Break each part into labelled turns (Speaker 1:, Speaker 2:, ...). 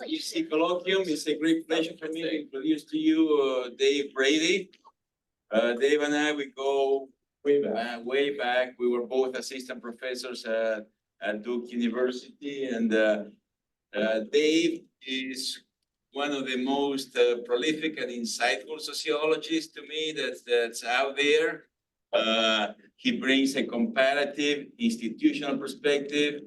Speaker 1: UC Colloquium. It's a great pleasure for me to introduce to you Dave Brady. Dave and I, we go way back. We were both assistant professors at Duke University, and Dave is one of the most prolific and insightful sociologists to me that's out there. He brings a comparative institutional perspective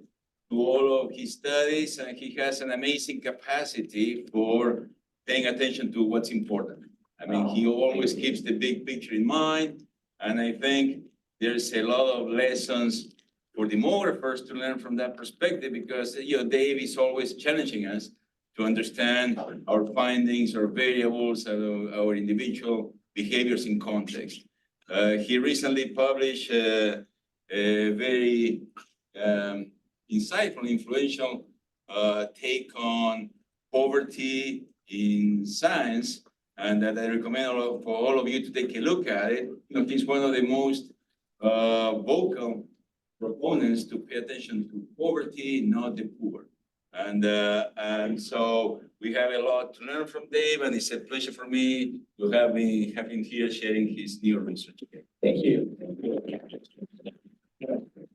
Speaker 1: to all of his studies, and he has an amazing capacity for paying attention to what's important. I mean, he always keeps the big picture in mind, and I think there's a lot of lessons for demographers to learn from that perspective, because Dave is always challenging us to understand our findings, our variables, our individual behaviors in context. He recently published a very insightful, influential take on poverty in science, and that I recommend for all of you to take a look at it. He's one of the most vocal proponents to pay attention to poverty, not the poor. And so we have a lot to learn from Dave, and it's a pleasure for me to have him here sharing his new research.
Speaker 2: Thank you.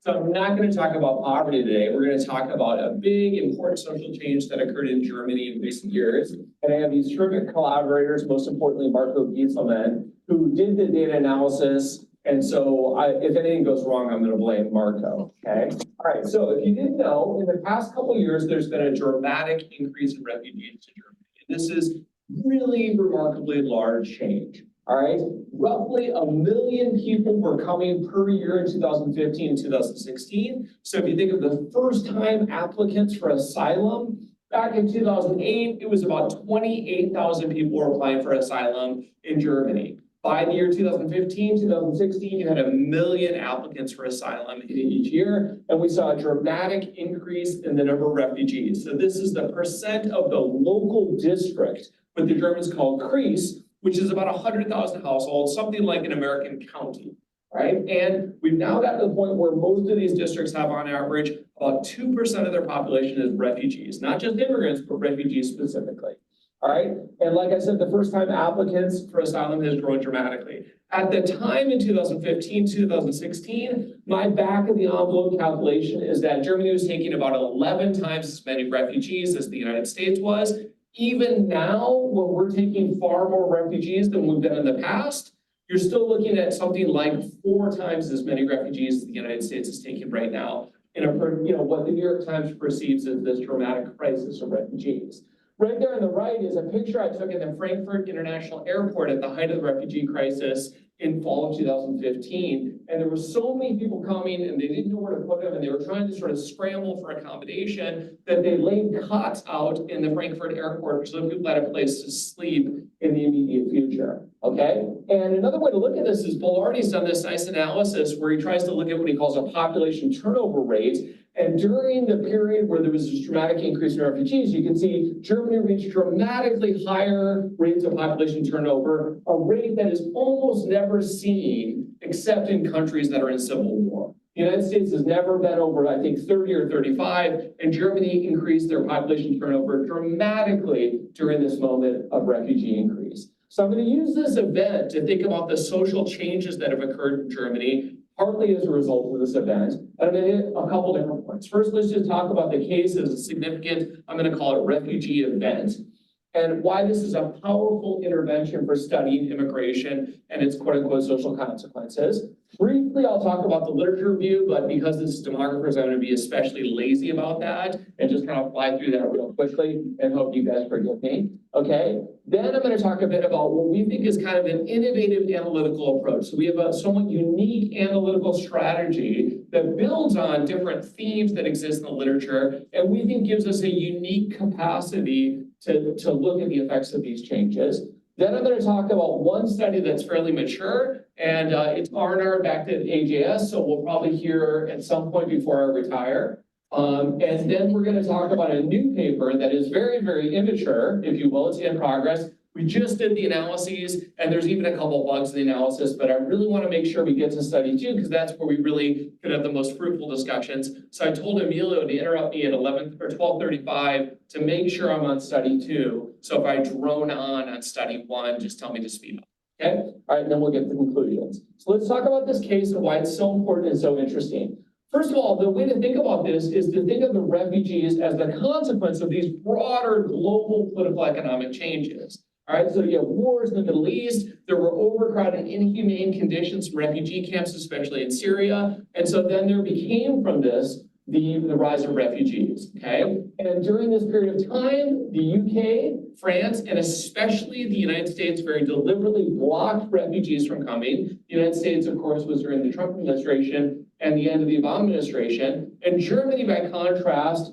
Speaker 2: So I'm not going to talk about poverty today. We're going to talk about a big, important social change that occurred in Germany in recent years. And I have these terrific collaborators, most importantly, Marco Gieselman, who did the data analysis. And so if anything goes wrong, I'm going to blame Marco, okay? All right, so if you didn't know, in the past couple of years, there's been a dramatic increase in refugees to Germany. And this is really remarkably large change. All right, roughly 1 million people were coming per year in 2015 and 2016. So if you think of the first time applicants for asylum, back in 2008, it was about 28,000 people were applying for asylum in Germany. By the year 2015, 2016, you had 1 million applicants for asylum each year, and we saw a dramatic increase in the number of refugees. So this is the percent of the local district, what the Germans call Kreis, which is about 100,000 households, something like an American county, right? And we've now gotten to the point where most of these districts have, on average, about 2% of their population is refugees, not just immigrants, but refugees specifically, all right? And like I said, the first time applicants for asylum has grown dramatically. At the time in 2015, 2016, my back of the envelope calculation is that Germany was taking about 11 times as many refugees as the United States was. Even now, when we're taking far more refugees than we've been in the past, you're still looking at something like 4 times as many refugees as the United States is taking right now in what the New York Times perceives as this dramatic crisis of refugees. Right there on the right is a picture I took at the Frankfurt International Airport at the height of the refugee crisis in fall of 2015. And there were so many people coming and they didn't know where to put them, and they were trying to sort of scramble for accommodation that they laid cots out in the Frankfurt airport so that people had a place to sleep in the immediate future, okay? And another way to look at this is Boulardi's done this nice analysis where he tries to look at what he calls a population turnover rate. And during the period where there was this dramatic increase in refugees, you can see Germany reached dramatically higher rates of population turnover, a rate that is almost never seen except in countries that are in civil war. The United States has never been over, I think, 30 or 35, and Germany increased their population turnover dramatically during this moment of refugee increase. So I'm going to use this event to think about the social changes that have occurred in Germany, partly as a result of this event. And I'm going to hit a couple different points. First, let's just talk about the case as a significant, I'm going to call it refugee event, and why this is a powerful intervention for studying immigration and its quote unquote social consequences. Briefly, I'll talk about the literature review, but because this is demographers, I'm going to be especially lazy about that and just kind of fly through that real quickly and hope you guys forgive me. Okay, then I'm going to talk a bit about what we think is kind of an innovative analytical approach. So we have a somewhat unique analytical strategy that builds on different themes that exist in the literature, and we think gives us a unique capacity to look at the effects of these changes. Then I'm going to talk about one study that's fairly mature, and it's R&R back to AJS, so we'll probably hear at some point before I retire. And then we're going to talk about a new paper that is very, very immature, if you will. It's in progress, We just did the analyses, and there's even a couple of bugs in the analysis, but I really want to make sure we get to study 2 because that's where we really could have the most fruitful discussions. So I told Emilio to interrupt me at 11 or 12:35 to make sure I'm on study 2. So if I drone on study 1, just tell me to speed up. Okay? All right, then we'll get to the conclusions. So let's talk about this case and why it's so important and so interesting. First of all, the way to think about this is to think of the refugees as the consequence of these broader global political economic changes. All right, so you have wars in the Middle East, there were overcrowded, inhumane conditions in refugee camps, especially in Syria. And so then there became from this the rise of refugees, okay? And during this period of time, the UK, France, and especially the United States very deliberately blocked refugees from coming. The United States, of course, was during the Trump administration and the end of the Obama administration. And Germany, by contrast,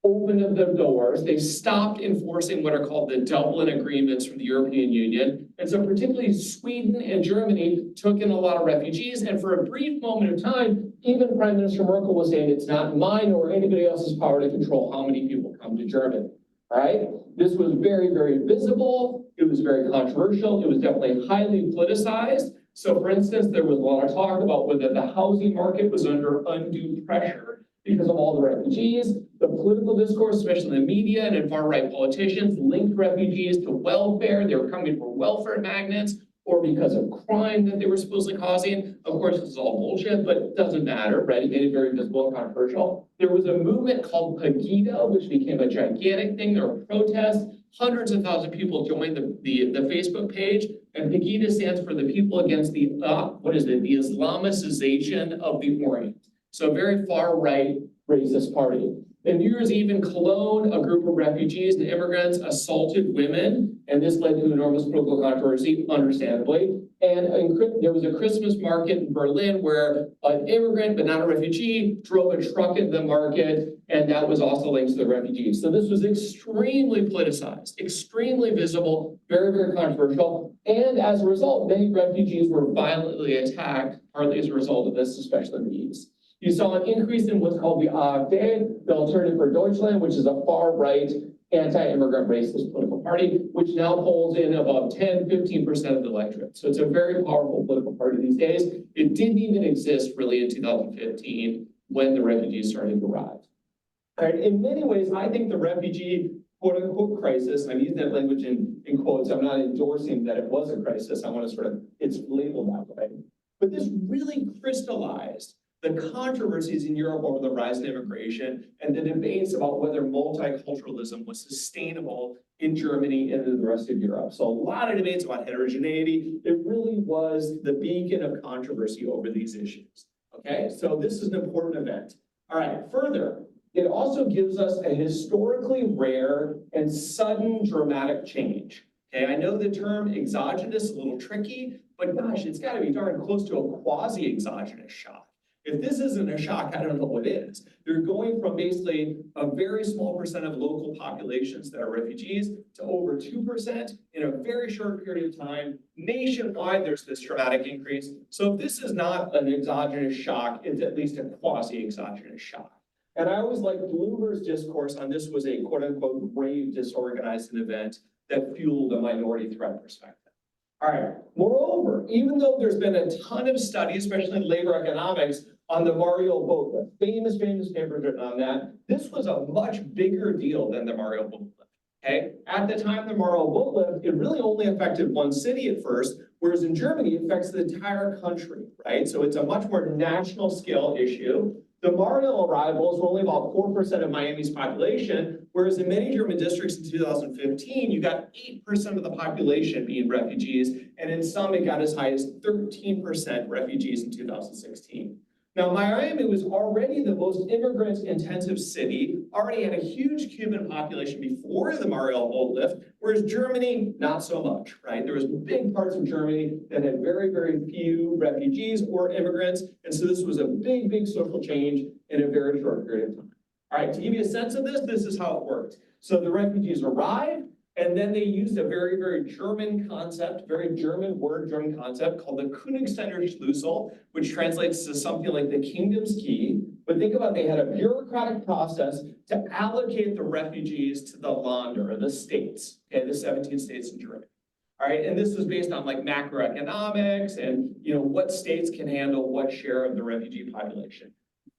Speaker 2: opened up the doors. They stopped enforcing what are called the Dublin agreements from the European Union. And so particularly Sweden and Germany took in a lot of refugees. And for a brief moment of time, even Prime Minister Merkel was saying it's not mine or anybody else's power to control how many people come to Germany. All right? This was very, very visible. It was very controversial. It was definitely highly politicized. So for instance, there was a lot of talk about whether the housing market was under undue pressure because of all the refugees. The political discourse, especially in the media and in far-right politicians, linked refugees to welfare. They were coming for welfare magnets or because of crime that they were supposedly causing. Of course, this is all bullshit, but it doesn't matter, right? It made it very visible and controversial. There was a movement called Pegida, which became a gigantic thing. There were protests. Hundreds of thousands of people joined the Facebook page. And Pegida stands for the People Against the, the Islamicization of the Orient. So a very far-right racist party. And New Year's Eve in Cologne, a group of refugees and immigrants assaulted women, and this led to enormous political controversy, understandably. And there was a Christmas market in Berlin where an immigrant, but not a refugee, drove a truck into the market, and that was also linked to the refugees. So this was extremely politicized, extremely visible, very, very controversial. And as a result, many refugees were violently attacked, partly as a result of this, especially in the East. You saw an increase in what's called the AfD, the Alternative for Deutschland, which is a far-right, anti-immigrant racist political party, which now polls in about 10–15% of the electorate. So it's a very powerful political party these days. It didn't even exist really in 2015 when the refugees started to arrive. All right, in many ways, I think the refugee quote-unquote crisis, and I'm using that language in quotes, I'm not endorsing that it was a crisis, I want to it's labeled that way. But this really crystallized the controversies in Europe over the rise in immigration and the debates about whether multiculturalism was sustainable in Germany and in the rest of Europe. So a lot of debates about heterogeneity. It really was the beacon of controversy over these issues. Okay, so this is an important event. All right, further, it also gives us a historically rare and sudden dramatic change. Okay, I know the term exogenous is a little tricky, but gosh, it's got to be darn close to a quasi-exogenous shock. If this isn't a shock, I don't know what is. You're going from basically a very small percent of local populations that are refugees to over 2% in a very short period of time. Nationwide, there's this dramatic increase. So if this is not an exogenous shock, it's at least a quasi-exogenous shock. And I always like Bloomberg's discourse on this was a quote-unquote grave disorganized event that fueled a minority threat perspective. All right, moreover, even though there's been a ton of studies, especially in labor economics, on the Mariel boat lift, famous papers written on that, this was a much bigger deal than the Mariel boat lift, okay? At the time the Mariel boat lift, it really only affected one city at first, whereas in Germany, it affects the entire country, right? So it's a much more national scale issue. The Mariel arrivals were only about 4% of Miami's population, whereas in many German districts in 2015, you got 8% of the population being refugees, and in some it got as high as 13% refugees in 2016. Now, Miami was already the most immigrant-intensive city, already had a huge Cuban population before the Mariel boat lift, whereas Germany, not so much, right? There was big parts of Germany that had very, very few refugees or immigrants, and so this was a big, big social change in a very short period of time. All right, to give you a sense of this, this is how it worked. So the refugees arrived, and then they used a very, very German concept, very German word, German concept called the Königsteiner Schlüssel, which translates to something like the kingdom's key. But think about it, they had a bureaucratic process to allocate the refugees to the Länder, or the states, okay, the 17 states in Germany. All right, and this was based on like macroeconomics and, you know, what states can handle what share of the refugee population.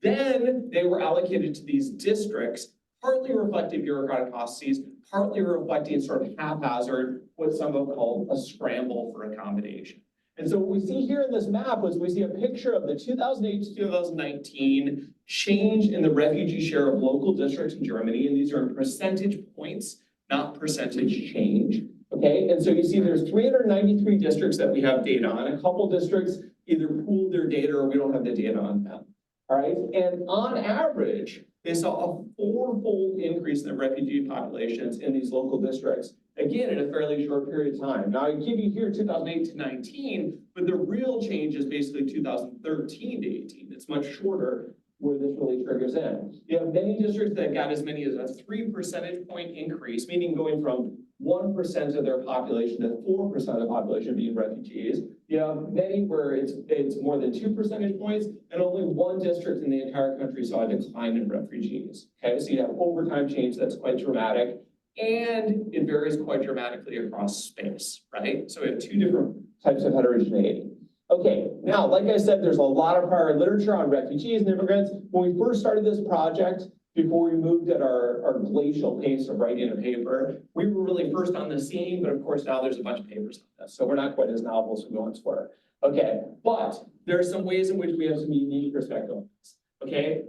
Speaker 2: Then they were allocated to these districts, partly reflecting bureaucratic processes, partly reflecting sort of haphazard, what some have called a scramble for accommodation. And so what we see here in this map was we see a picture of the 2008 to 2019 change in the refugee share of local districts in Germany, and these are in percentage points, not percentage change. Okay, and so you see there's 393 districts that we have data on. A couple districts either pooled their data or we don't have the data on them. All right, and on average, they saw a fourfold increase in the refugee populations in these local districts, again, in a fairly short period of time. Now, I give you here 2008 to 19, but the real change is basically 2013 to 18. It's much shorter where this really triggers in. You have many districts that got as many as a 3 percentage point increase, meaning going from 1% of their population to 4% of the population being refugees. You have many where it's more than 2 percentage points, and only one district in the entire country saw a decline in refugees. Okay, so you have overtime change that's quite dramatic, and it varies quite dramatically across space, right? So we have two different types of heterogeneity. Okay, now, like I said, there's a lot of prior literature on refugees and immigrants. When we first started this project, before we moved at our glacial pace of writing a paper, we were really first on the scene, but of course now there's a bunch of papers on this, so we're not quite as novel as we once were. Okay, but there are some ways in which we have some unique perspective on this. Okay,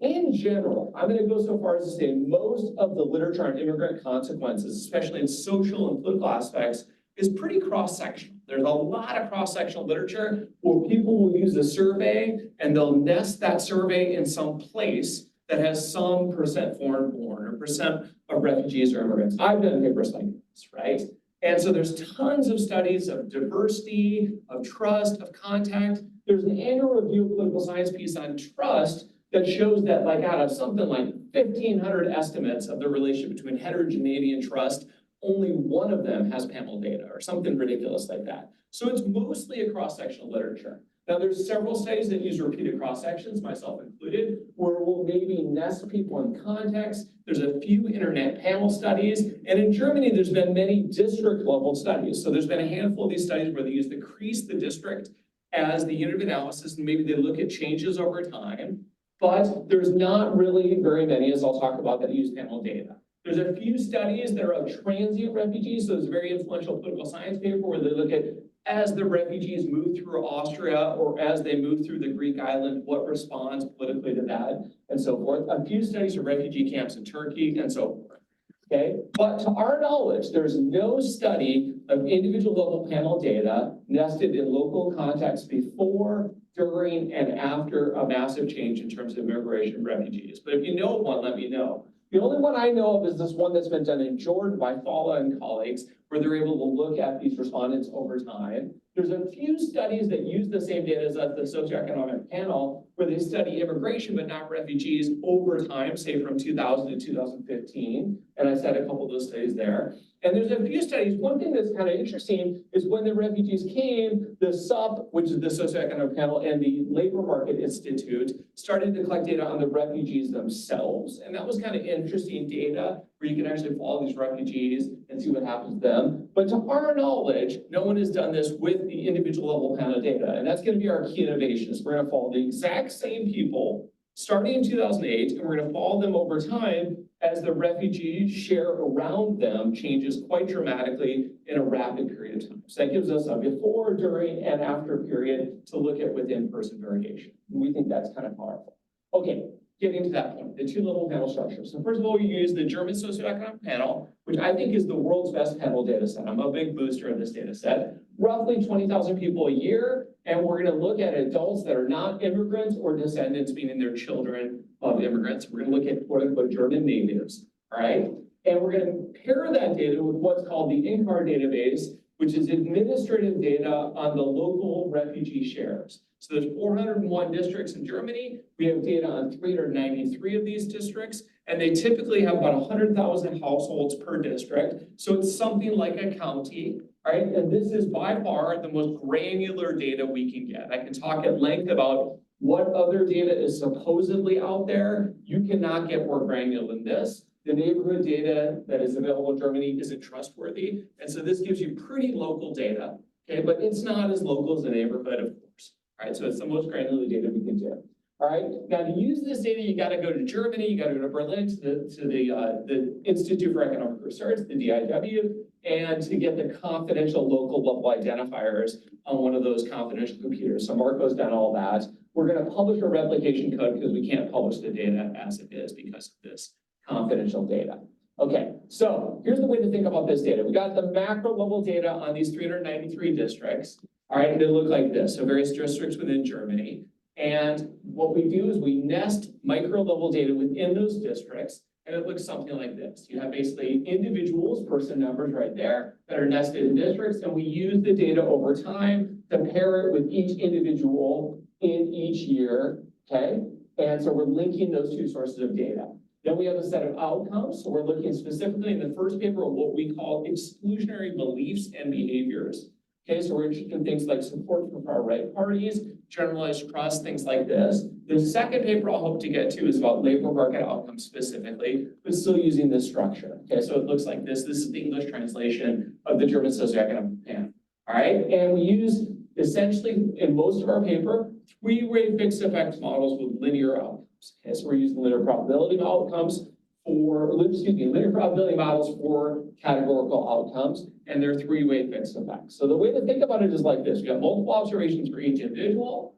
Speaker 2: in general, I'm going to go so far as to say most of the literature on immigrant consequences, especially in social and political aspects, is pretty cross-sectional. There's a lot of cross-sectional literature where people will use a survey and they'll nest that survey in some place that has some percent foreign born or percent of refugees or immigrants. I've done papers like this, right? And so there's tons of studies of diversity, of trust, of contact. There's an annual review of political science piece on trust that shows that like out of something like 1,500 estimates of the relationship between heterogeneity and trust, only one of them has panel data or something ridiculous like that. So it's mostly a cross-sectional literature. Now, there's several studies that use repeated cross-sections, myself included, where we'll maybe nest people in context. There's a few internet panel studies. And in Germany, there's been many district-level studies. So there's been a handful of these studies where they use the crease, the district, as the unit of analysis, and maybe they look at changes over time. But there's not really very many, as I'll talk about, that use panel data. There's a few studies that are of transient refugees. So there's a very influential political science paper where they look at as the refugees move through Austria or as they move through the Greek island, what responds politically to that and so forth. A few studies of refugee camps in Turkey and so forth, okay? But to our knowledge, there's no study of individual level panel data nested in local context before, during, and after a massive change in terms of immigration and refugees. But if you know of one, let me know. The only one I know of is this one that's been done in Jordan by Fala and colleagues, where they're able to look at these respondents over time. There's a few studies that use the same data as the socioeconomic panel, where they study immigration but not refugees over time, say from 2000 to 2015. And I said a couple of those studies there. And there's a few studies. One thing that's kind of interesting is when the refugees came, the SUP, which is the socioeconomic panel, and the Labor Market Institute started to collect data on the refugees themselves. And that was kind of interesting data where you can actually follow these refugees and see what happens to them. But to our knowledge, no one has done this with the individual level panel data. And that's going to be our key innovation. Is we're going to follow the exact same people starting in 2008, and we're going to follow them over time as the refugee share around them changes quite dramatically in a rapid period of time. So that gives us a before, during, and after period to look at with in-person variation. We think that's kind of powerful. Okay, getting to that point, the two-level panel structure. So first of all, we use the German socioeconomic panel, which I think is the world's best panel data set. I'm a big booster of this data set. Roughly 20,000 people a year, and we're going to look at adults that are not immigrants or descendants, meaning they're children of immigrants. We're going to look at quote-unquote German natives, all right? And we're going to pair that data with what's called the INCAR database, which is administrative data on the local refugee shares. So there's 401 districts in Germany. We have data on 393 of these districts, and they typically have about 100,000 households per district. So it's something like a county, right? And this is by far the most granular data we can get. I can talk at length about what other data is supposedly out there. You cannot get more granular than this. the neighborhood data that is available in Germany isn't trustworthy. And so this gives you pretty local data, okay? But it's not as local as the neighborhood, of course. All right, so it's the most granular data we can do. All right, now to use this data, you got to go to Germany, you got to go to Berlin, to the Institute for Economic Research, the DIW, and to get the confidential local level identifiers on one of those confidential computers. So Marco's done all that. We're going to publish a replication code because we can't publish the data as it is because of this confidential data. Okay, so here's the way to think about this data. We got the macro level data on these 393 districts. All right, they look like this. So various districts within Germany. And what we do is we nest micro level data within those districts, and it looks something like this. You have basically individuals, person numbers right there, that are nested in districts, and we use the data over time to pair it with each individual in each year, okay? And so we're linking those two sources of data. Then we have a set of outcomes. So we're looking specifically in the first paper at what we call exclusionary beliefs and behaviors. Okay, so we're interested in things like support for far right parties, generalized trust, things like this. The second paper I'll hope to get to is about labor market outcomes specifically, but still using this structure. Okay, so it looks like this. This is the English translation of the German socioeconomic plan. All right, and we use essentially in most of our paper, three-way fixed effects models with linear outcomes. Okay, so we're using linear probability outcomes linear probability models for categorical outcomes, and they're three-way fixed effects. So the way to think about it is like this. We have multiple observations for each individual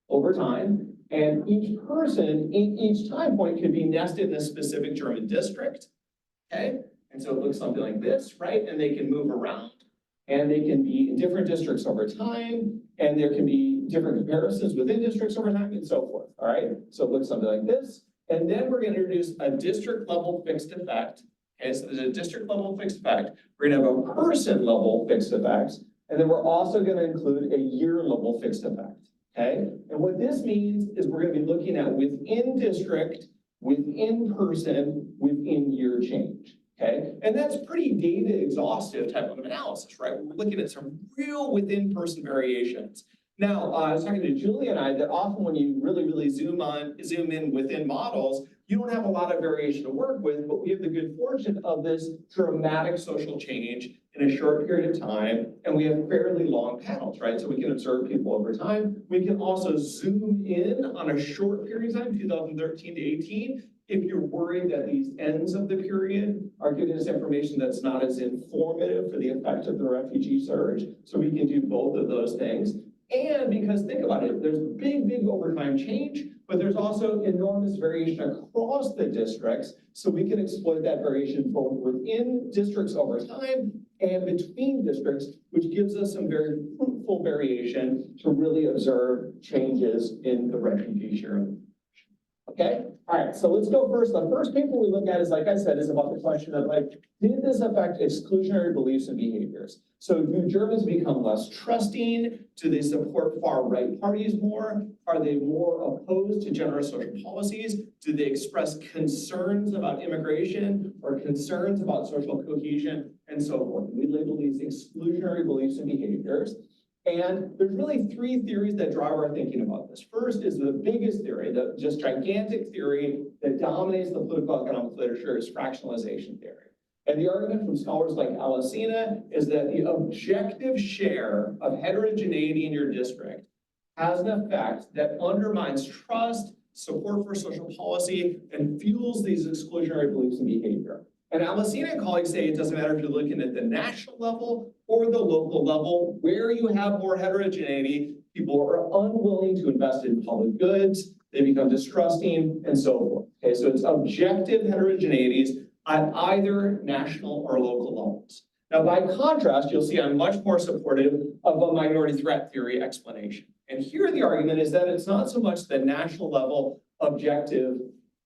Speaker 2: over time, and each person in each time point could be nested in a specific German district, okay? And so it looks something like this, right? And they can move around, and they can be in different districts over time, and there can be different comparisons within districts over time, and so forth, all right? So it looks something like this. And then we're going to introduce a district level fixed effect. Okay, so there's a district level fixed effect. We're going to have a person level fixed effect. And then we're also going to include a year level fixed effect. Okay, and what this means is we're going to be looking at within district, within person, within year change. Okay, and that's pretty data exhaustive type of analysis, right? We're looking at some real within person variations. Now, I was talking to Julie and I that often when you really zoom in within models, you don't have a lot of variation to work with, but we have the good fortune of this dramatic social change in a short period of time, and we have fairly long panels, right? So we can observe people over time. We can also zoom in on a short period of time, 2013 to 18, if you're worried that these ends of the period are giving us information that's not as informative for the effect of the refugee surge. So we can do both of those things. And because think about it, there's big over time change, but there's also enormous variation across the districts. So we can exploit that variation both within districts over time and between districts, which gives us some very fruitful variation to really observe changes in the refugee sharing. Okay, all right, so let's go first. The first paper we look at is, like I said, is about the question of like, did this affect exclusionary beliefs and behaviors? So do Germans become less trusting? Do they support far right parties more? Are they more opposed to generous social policies? Do they express concerns about immigration or concerns about social cohesion and so forth? We label these exclusionary beliefs and behaviors. And there's really three theories that drive our thinking about this. First is the biggest theory, the just gigantic theory that dominates the political economics literature is fractionalization theory. And the argument from scholars like Alesina is that the objective share of heterogeneity in your district has an effect that undermines trust, support for social policy, and fuels these exclusionary beliefs and behavior. And Alesina and colleagues say it doesn't matter if you're looking at the national level or the local level, where you have more heterogeneity, people are unwilling to invest in public goods, they become distrusting, and so forth. Okay, so it's objective heterogeneities at either national or local levels. Now, by contrast, you'll see I'm much more supportive of a minority threat theory explanation. And here the argument is that it's not so much the national level objective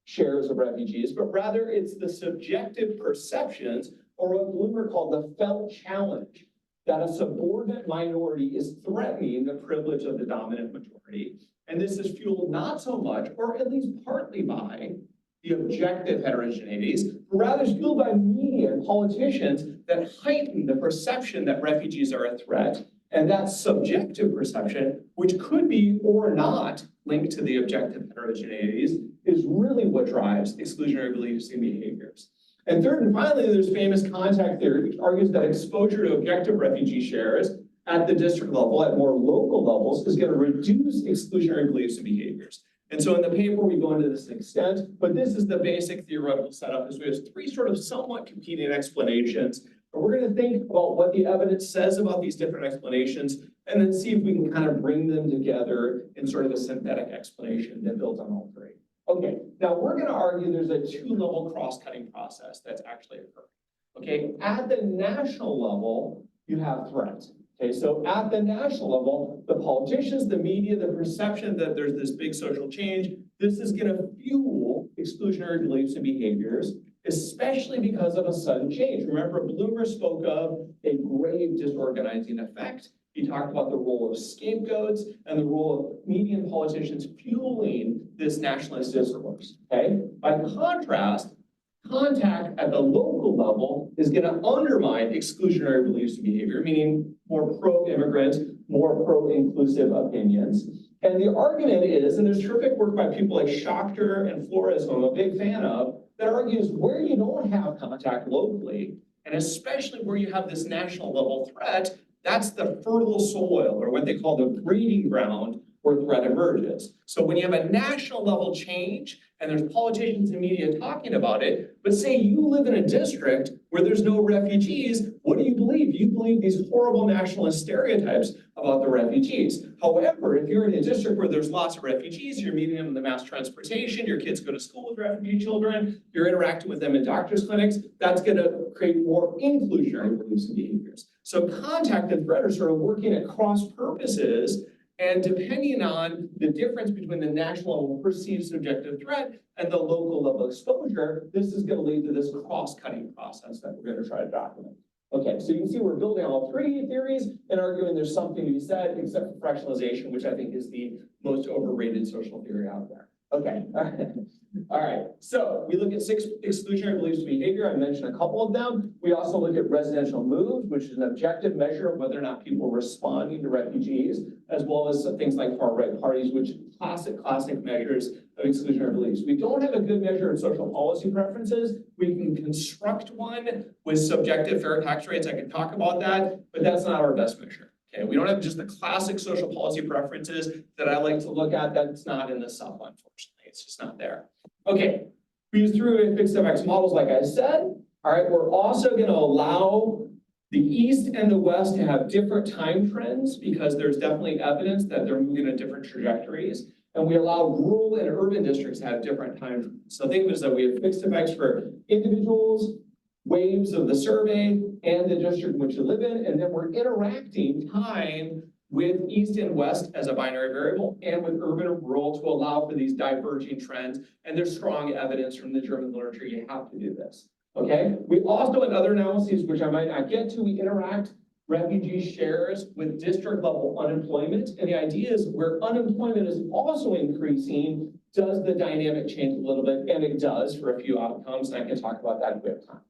Speaker 2: shares of refugees, but rather it's the subjective perceptions, or what Bloomer called the felt challenge, that a subordinate minority is threatening the privilege of the dominant majority. And this is fueled not so much, or at least partly by, the objective heterogeneities, but rather is fueled by media and politicians that heighten the perception that refugees are a threat. And that subjective perception, which could be or not linked to the objective heterogeneities, is really what drives exclusionary beliefs and behaviors. And third and finally, there's famous contact theory, which argues that exposure to objective refugee shares at the district level, at more local levels, is going to reduce exclusionary beliefs and behaviors. And so in the paper, we go into this extent, but this is the basic theoretical setup, is we have three sort of somewhat competing explanations. And we're going to think about what the evidence says about these different explanations, and then see if we can kind of bring them together in sort of a synthetic explanation that builds on all three. Okay, now we're going to argue there's a two-level cross-cutting process that's actually occurring. Okay, at the national level, you have threats. Okay, so at the national level, the politicians, the media, the perception that there's this big social change, this is going to fuel exclusionary beliefs and behaviors, especially because of a sudden change. Remember, Bloomer spoke of a grave disorganizing effect. He talked about the role of scapegoats and the role of media and politicians fueling this nationalist discourse, okay? By contrast, contact at the local level is going to undermine exclusionary beliefs and behavior, meaning more pro-immigrant, more pro-inclusive opinions. And the argument is, and there's terrific work by people like Schachter and Flores, who I'm a big fan of, that argues where you don't have contact locally, and especially where you have this national level threat, that's the fertile soil, or what they call the breeding ground, where threat emerges. So when you have a national level change, and there's politicians and media talking about it, but say you live in a district where there's no refugees, what do you believe? You believe these horrible nationalist stereotypes about the refugees. However, if you're in a district where there's lots of refugees, you're meeting them in the mass transportation, your kids go to school with refugee children, you're interacting with them in doctors' clinics, that's gonna create more inclusionary beliefs and behaviors. So contact and threat are sort of working at cross purposes. And depending on the difference between the national level perceived subjective threat and the local level exposure, this is going to lead to this cross-cutting process that we're going to try to document. Okay, so you can see we're building all three theories and arguing there's something to be said, except for fractionalization, which I think is the most overrated social theory out there. Okay, all right. So we look at 6 exclusionary beliefs and behavior. I mentioned a couple of them. We also look at residential moves, which is an objective measure of whether or not people are responding to refugees, as well as things like far-right parties, which classic measures of exclusionary beliefs. We don't have a good measure of social policy preferences. We can construct one with subjective fair tax rates. I can talk about that, but that's not our best measure. Okay, we don't have just the classic social policy preferences that I like to look at. That's not in the sub, unfortunately. It's just not there. Okay, we use through fixed FX models, like I said. All right, we're also going to allow the East and the West to have different time trends because there's definitely evidence that they're moving in different trajectories. And we allow rural and urban districts to have different time trends. So think of it as that we have fixed effects for individuals, waves of the survey, and the district in which you live in, and then we're interacting time with East and West as a binary variable and with urban and rural to allow for these diverging trends. And there's strong evidence from the German literature you have to do this. Okay, we also, in other analyses, which I might not get to, we interact refugee shares with district level unemployment. And the idea is where unemployment is also increasing, does the dynamic change a little bit? And it does for a few outcomes, and I can talk about that if we have time.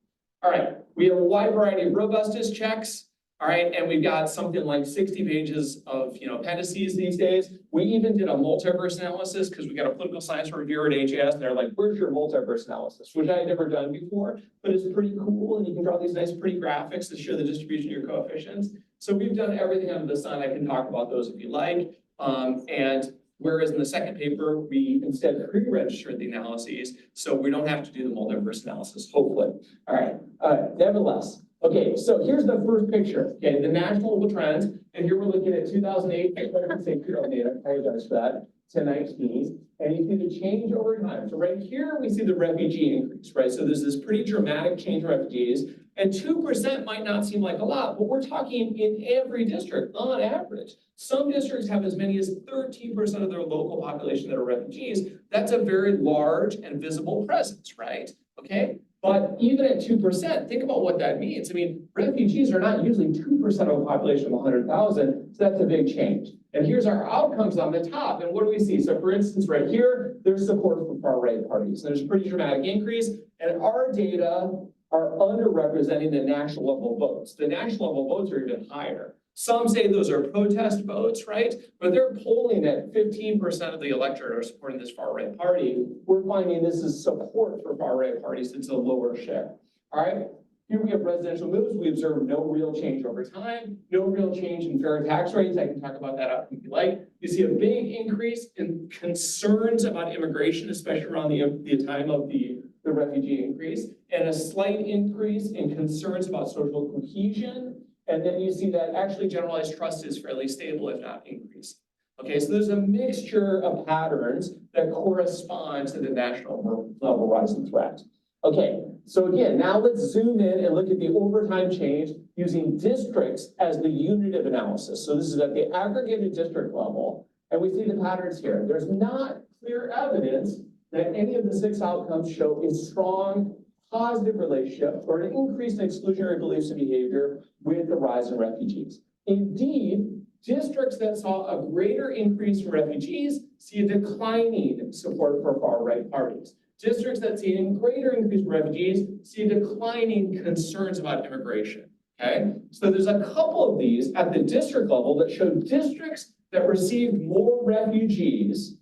Speaker 2: All right, we have a wide variety of robustness checks. All right, and we've got something like 60 pages of appendices these days. We even did a multiverse analysis because we got a political science reviewer at HAS, and they're like, where's your multiverse analysis? Which I had never done before, but it's pretty cool, and you can draw these nice pretty graphics to show the distribution of your coefficients. So we've done everything under the sun. I can talk about those if you like. And whereas in the second paper, we instead pre-registered the analyses, so we don't have to do the multiverse analysis, hopefully. All right, nevertheless. Okay, so here's the first picture, okay, the national level trends, and here we're looking at 2008, I say 2008, I apologize for that, to 19, and you see the change over time. So right here, we see the refugee increase, right? So there's this pretty dramatic change in refugees, and 2% might not seem like a lot, but we're talking in every district on average. Some districts have as many as 13% of their local population that are refugees. That's a very large and visible presence, right? Okay. But even at 2%, think about what that means. I mean, refugees are not usually 2% of a population of 100,000, so that's a big change. And here's our outcomes on the top. And what do we see? So for instance, right here, there's support for far-right parties. There's a pretty dramatic increase, and our data are underrepresenting the national level votes. The national level votes are even higher. Some say those are protest votes, right? But they're polling at 15% of the electorate are supporting this far-right party. We're finding this is support for far-right parties. It's a lower share, all right? Here we have residential moves. We observe no real change over time, no real change in fair tax rates. I can talk about that out if you like. You see a big increase in concerns about immigration, especially around the time of the refugee increase, and a slight increase in concerns about social cohesion. And then you see that actually generalized trust is fairly stable, if not increasing. Okay, so there's a mixture of patterns that correspond to the national level rising threat. Okay, so again, now let's zoom in and look at the overtime change using districts as the unit of analysis. So this is at the aggregated district level, and we see the patterns here. There's not clear evidence that any of the 6 outcomes show a strong positive relationship or an increase in exclusionary beliefs and behavior with the rise in refugees. Indeed, districts that saw a greater increase in refugees see a declining support for far-right parties. Districts that see a greater increase in refugees see declining concerns about immigration, okay? So there's a couple of these at the district level that show districts that received more refugees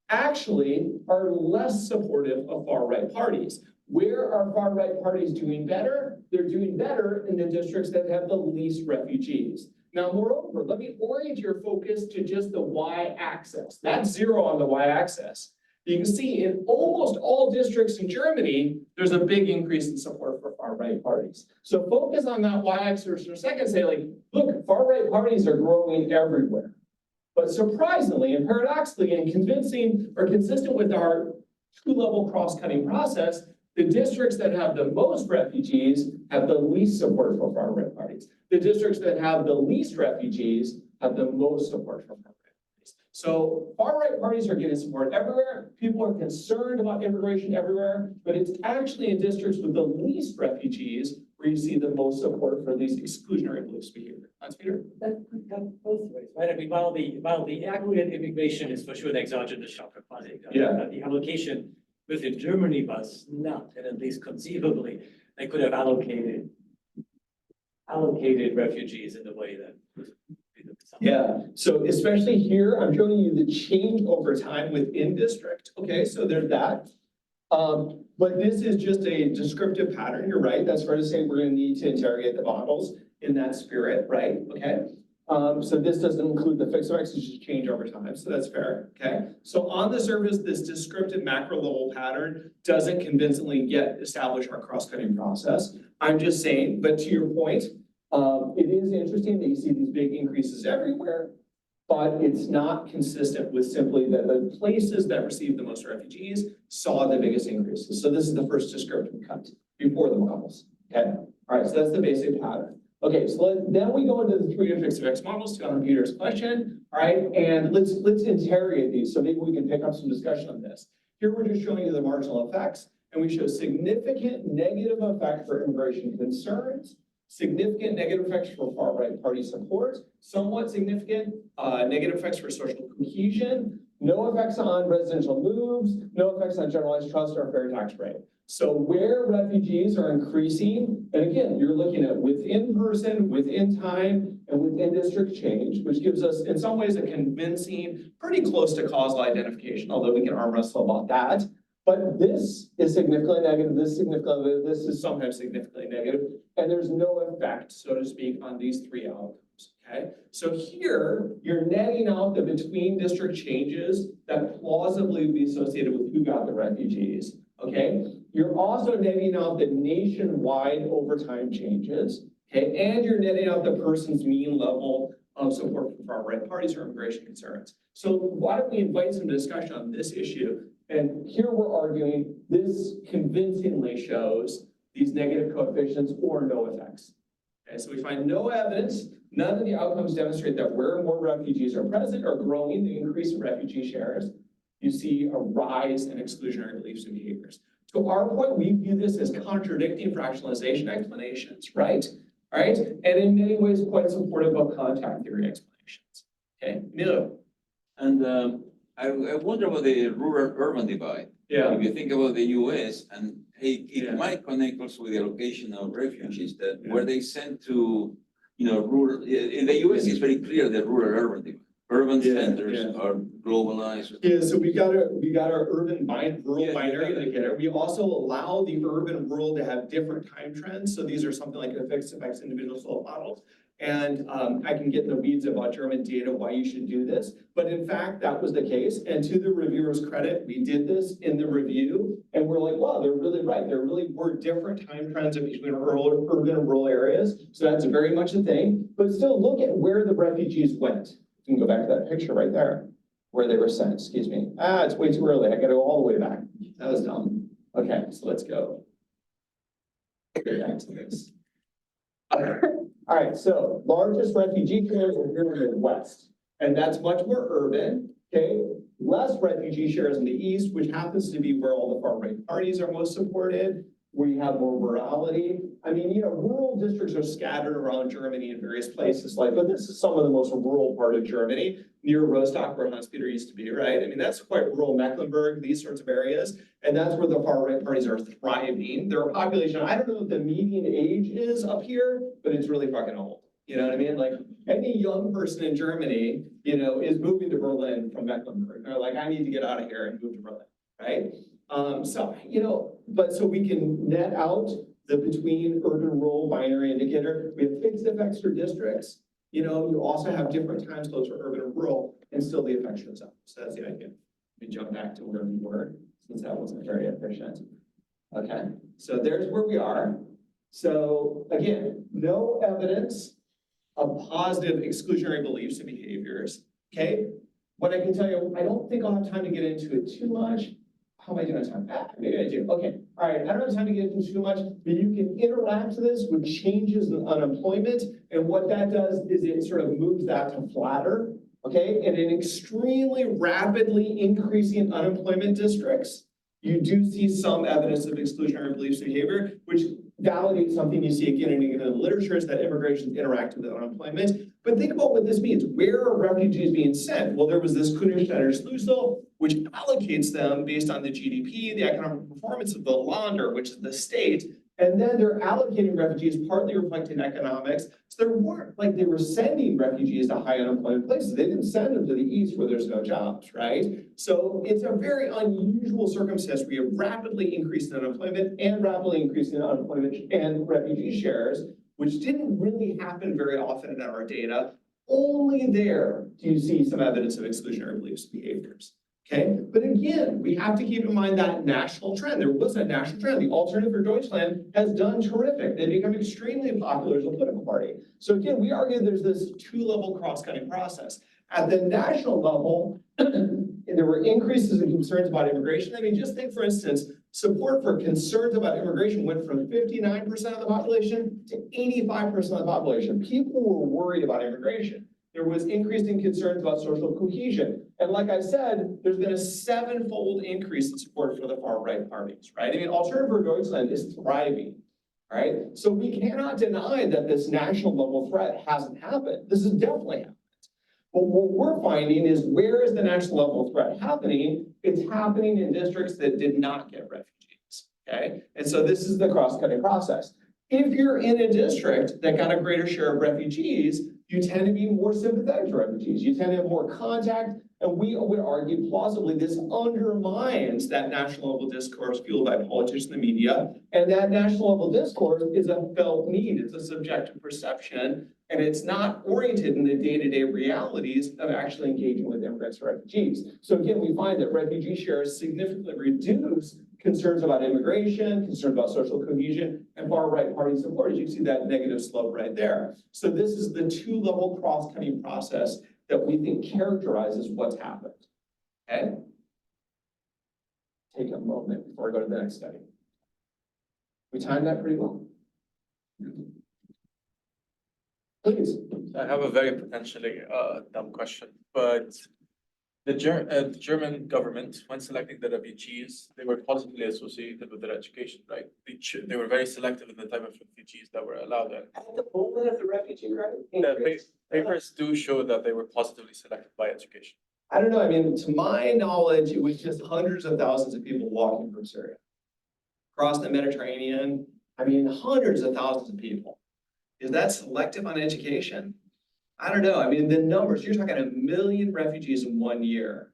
Speaker 2: actually are less supportive of far-right parties. Where are far-right parties doing better? They're doing better in the districts that have the least refugees. Now, moreover, let me orient your focus to just the y-axis. That's 0 on the y-axis. You can see in almost all districts in Germany, there's a big increase in support for far-right parties. So focus on that y-axis for a second, say like, look, far-right parties are growing everywhere. But surprisingly and paradoxically and convincing or consistent with our 2-level cross-cutting process, the districts that have the most refugees have the least support for far-right parties. The districts that have the least refugees have the most support for far-right parties. So far-right parties are getting support everywhere. People are concerned about immigration everywhere, but it's actually in districts with the least refugees where you see the most support for these exclusionary beliefs behavior. Hans Peter?
Speaker 3: That both ways, right? I mean, while the aggregate immigration is for sure an exogenous shock of funding, the allocation within Germany was not, and at least conceivably, they could have allocated refugees in the way that.
Speaker 2: Yeah, so especially here, I'm showing you the change over time within district. Okay, so there's that. But this is just a descriptive pattern. You're right. That's fair to say we're going to need to interrogate the models in that spirit, right? Okay. So this doesn't include the fixed effects, it's just change over time. So that's fair. Okay. So on the surface, this descriptive macro level pattern doesn't convincingly yet establish our cross-cutting process. I'm just saying, but to your point, it is interesting that you see these big increases everywhere, but it's not consistent with simply that the places that received the most refugees saw the biggest increases. So this is the first descriptive cut before the models. Okay. All right. So that's the basic pattern. Okay, so then we go into the 3 fixed effects models to on Peter's question, all right, and let's interrogate these so maybe we can pick up some discussion on this. Here we're just showing you the marginal effects, and we show significant negative effect for immigration concerns, significant negative effects for far-right party support, somewhat significant negative effects for social cohesion, no effects on residential moves, no effects on generalized trust or fair tax rate. So where refugees are increasing, and again, you're looking at within person, within time, and within district change, which gives us in some ways a convincing, pretty close to causal identification, although we can arm wrestle about that. But this is significantly negative, this is sometimes significantly negative, and there's no effect, so to speak, on these 3 outcomes, okay? So here, you're netting out the between district changes that plausibly would be associated with who got the refugees, okay? You're also netting out the nationwide overtime changes, okay? And you're netting out the person's mean level of support for far-right parties or immigration concerns. So why don't we invite some discussion on this issue? And here we're arguing this convincingly shows these negative coefficients or no effects. Okay, so we find no evidence, none of the outcomes demonstrate that where more refugees are present or growing, the increase in refugee shares, you see a rise in exclusionary beliefs and behaviors. To our point, we view this as contradicting fractionalization explanations, right? All right, and in many ways quite supportive of contact theory explanations. Okay, Milo.
Speaker 1: And I wonder about the rural-urban divide.
Speaker 2: Yeah.
Speaker 1: If you think about the US, and it
Speaker 2: Yeah.
Speaker 1: might connect also with the allocation of refugees that were they sent to rural, in the US, it's very clear that rural urban. Urban
Speaker 2: Yeah,
Speaker 1: centers
Speaker 2: yeah.
Speaker 1: are globalized.
Speaker 2: Yeah, so we got our rural
Speaker 1: Yeah,
Speaker 2: binary
Speaker 1: yeah.
Speaker 2: indicator. We also allow the urban rural to have different time trends. So these are something like effects individual slope models. And I can get in the weeds about German data, why you should do this. But in fact, that was the case. And to the reviewers' credit, we did this in the review. And we're like, wow, they're really right. There really were different time trends between urban and rural areas. So that's very much a thing. But still look at where the refugees went. You can go back to that picture right there, where they were sent, excuse me. It's way too early. I gotta go all the way back. That was dumb. Okay, so let's go. Get back to this. All right, so largest refugee camps are here in the West, and that's much more urban, okay? Less refugee shares in the East, which happens to be where all the far-right parties are most supported, where you have more rurality. I mean, rural districts are scattered around Germany in various places, but this is some of the most rural part of Germany, near Rostock, where Hans-Peter used to be, right? I mean, that's quite rural Mecklenburg, these sorts of areas, and that's where the far-right parties are thriving. They're a population, I don't know what the median age is up here, but it's really fucking old. You know what I mean? Like, any young person in Germany, is moving to Berlin from Mecklenburg. They're like, I need to get out of here and move to Berlin, right? So we can net out the between urban rural binary indicator. We have fixed effects for districts. You also have different time slopes for urban and rural, and still the effect shows up. So that's the idea. We jump back to where we were, since that wasn't very efficient. Okay, so there's where we are. So again, no evidence of positive exclusionary beliefs and behaviors. Okay, what I can tell you, I don't think I'll have time to get into it too much. How am I doing on time? Maybe I do. Okay. All right. I don't have time to get into too much, but you can interact this with changes in unemployment. And what that does is it sort of moves that to flatter. Okay. And in extremely rapidly increasing unemployment districts, you do see some evidence of exclusionary beliefs and behavior, which validates something you see again and again in the literature, is that immigration interacts with unemployment. But think about what this means. Where are refugees being sent? Well, there was this Kundenstädter which allocates them based on the GDP, the economic performance of the Länder, which is the state. And then they're allocating refugees partly reflecting economics. So they were sending refugees to high unemployment places. They didn't send them to the East where there's no jobs, right? So it's a very unusual circumstance where you have rapidly increasing unemployment and rapidly increasing unemployment and refugee shares, which didn't really happen very often in our data. Only there do you see some evidence of exclusionary beliefs and behaviors. Okay, but again, we have to keep in mind that national trend. There was a national trend. The Alternative for Deutschland has done terrific. They've become extremely popular as a political party. So again, we argue there's this two-level cross-cutting process. At the national level, there were increases in concerns about immigration. I mean, just think, for instance, support for concerns about immigration went from 59% of the population to 85% of the population. People were worried about immigration. There was increasing concerns about social cohesion. And like I said, there's been a 7-fold increase in support for the far-right parties, right? I mean, Alternative for Deutschland is thriving, all right? So we cannot deny that this national level threat hasn't happened. This has definitely happened. But what we're finding is, where is the national level threat happening? It's happening in districts that did not get refugees, okay? And so this is the cross-cutting process. If you're in a district that got a greater share of refugees, you tend to be more sympathetic to refugees. You tend to have more contact, and we would argue plausibly this undermines that national level discourse fueled by politicians and the media. And that national level discourse is a felt need. It's a subjective perception, and it's not oriented in the day-to-day realities of actually engaging with immigrants or refugees. So again, we find that refugee shares significantly reduce concerns about immigration, concerns about social cohesion, and far-right party support. As you see that negative slope right there. So this is the two-level cross-cutting process that we think characterizes what's happened. Okay? Take a moment before I go to the next study. We timed that pretty well. Please.
Speaker 4: I have a very potentially dumb question, but the German government, when selecting the refugees, they were positively associated with their education, right? They were very selective in the type of refugees that were allowed in.
Speaker 2: At the moment of the refugee crisis,
Speaker 4: The papers do show that they were positively selected by education.
Speaker 2: I don't know. I mean, to my knowledge, it was just hundreds of thousands of people walking from Syria across the Mediterranean. I mean, hundreds of thousands of people. Is that selective on education? I don't know. I mean, the numbers, you're talking 1 million refugees in 1 year.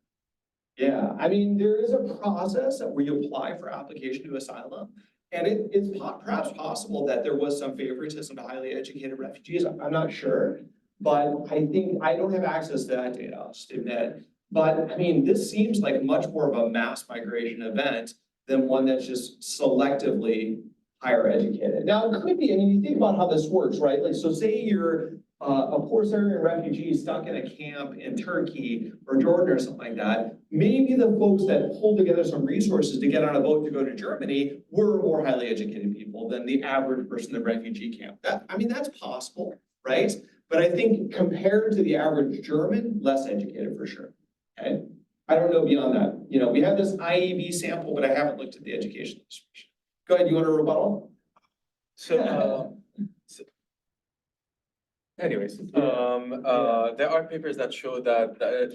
Speaker 2: Yeah, I mean, there is a process where you apply for application to asylum. And it's perhaps possible that there was some favoritism to highly educated refugees. I'm not sure. But I think I don't have access to that data, I'll just admit. But I mean, this seems like much more of a mass migration event than one that's just selectively higher educated. Now, it could be, I mean, you think about how this works, right? Like, so say you're a poor Syrian refugee stuck in a camp in Turkey or Jordan or something like that. Maybe the folks that pulled together some resources to get on a boat to go to Germany were more highly educated people than the average person in the refugee camp. I mean, that's possible, right? But I think compared to the average German, less educated for sure, okay? I don't know beyond that. You know, we have this IEB sample, but I haven't looked at the education distribution. Go ahead, you want to rebuttal?
Speaker 4: Anyways, there are papers that show that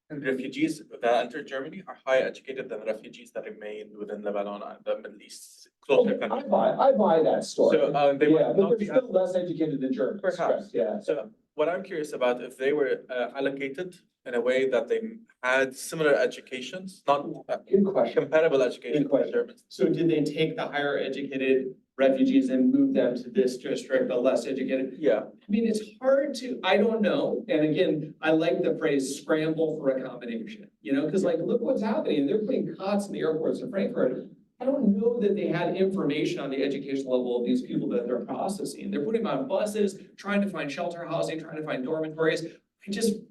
Speaker 4: refugees that enter Germany are higher educated than refugees that remain within Lebanon and the Middle East. Closer countries.
Speaker 2: I buy that story.
Speaker 4: So they
Speaker 2: Yeah,
Speaker 4: might
Speaker 2: but
Speaker 4: not
Speaker 2: they're
Speaker 4: be
Speaker 2: still less educated than Germans.
Speaker 4: Perhaps.
Speaker 2: correct, Yeah.
Speaker 4: So what I'm curious about, if they were allocated in a way that they had similar educations, not
Speaker 2: Good question.
Speaker 4: comparable education
Speaker 2: Good
Speaker 4: to
Speaker 2: question.
Speaker 4: Germans.
Speaker 2: So did they take the higher educated refugees and move them to this district, the less educated?
Speaker 4: Yeah,
Speaker 2: I mean, it's hard to, I don't know. And again, I like the phrase scramble for accommodation, you know, because like, look what's happening. They're putting cots in the airports in Frankfurt. I don't know that they had information on the education level of these people that they're processing. They're putting them on buses, trying to find shelter housing, trying to find dormitories.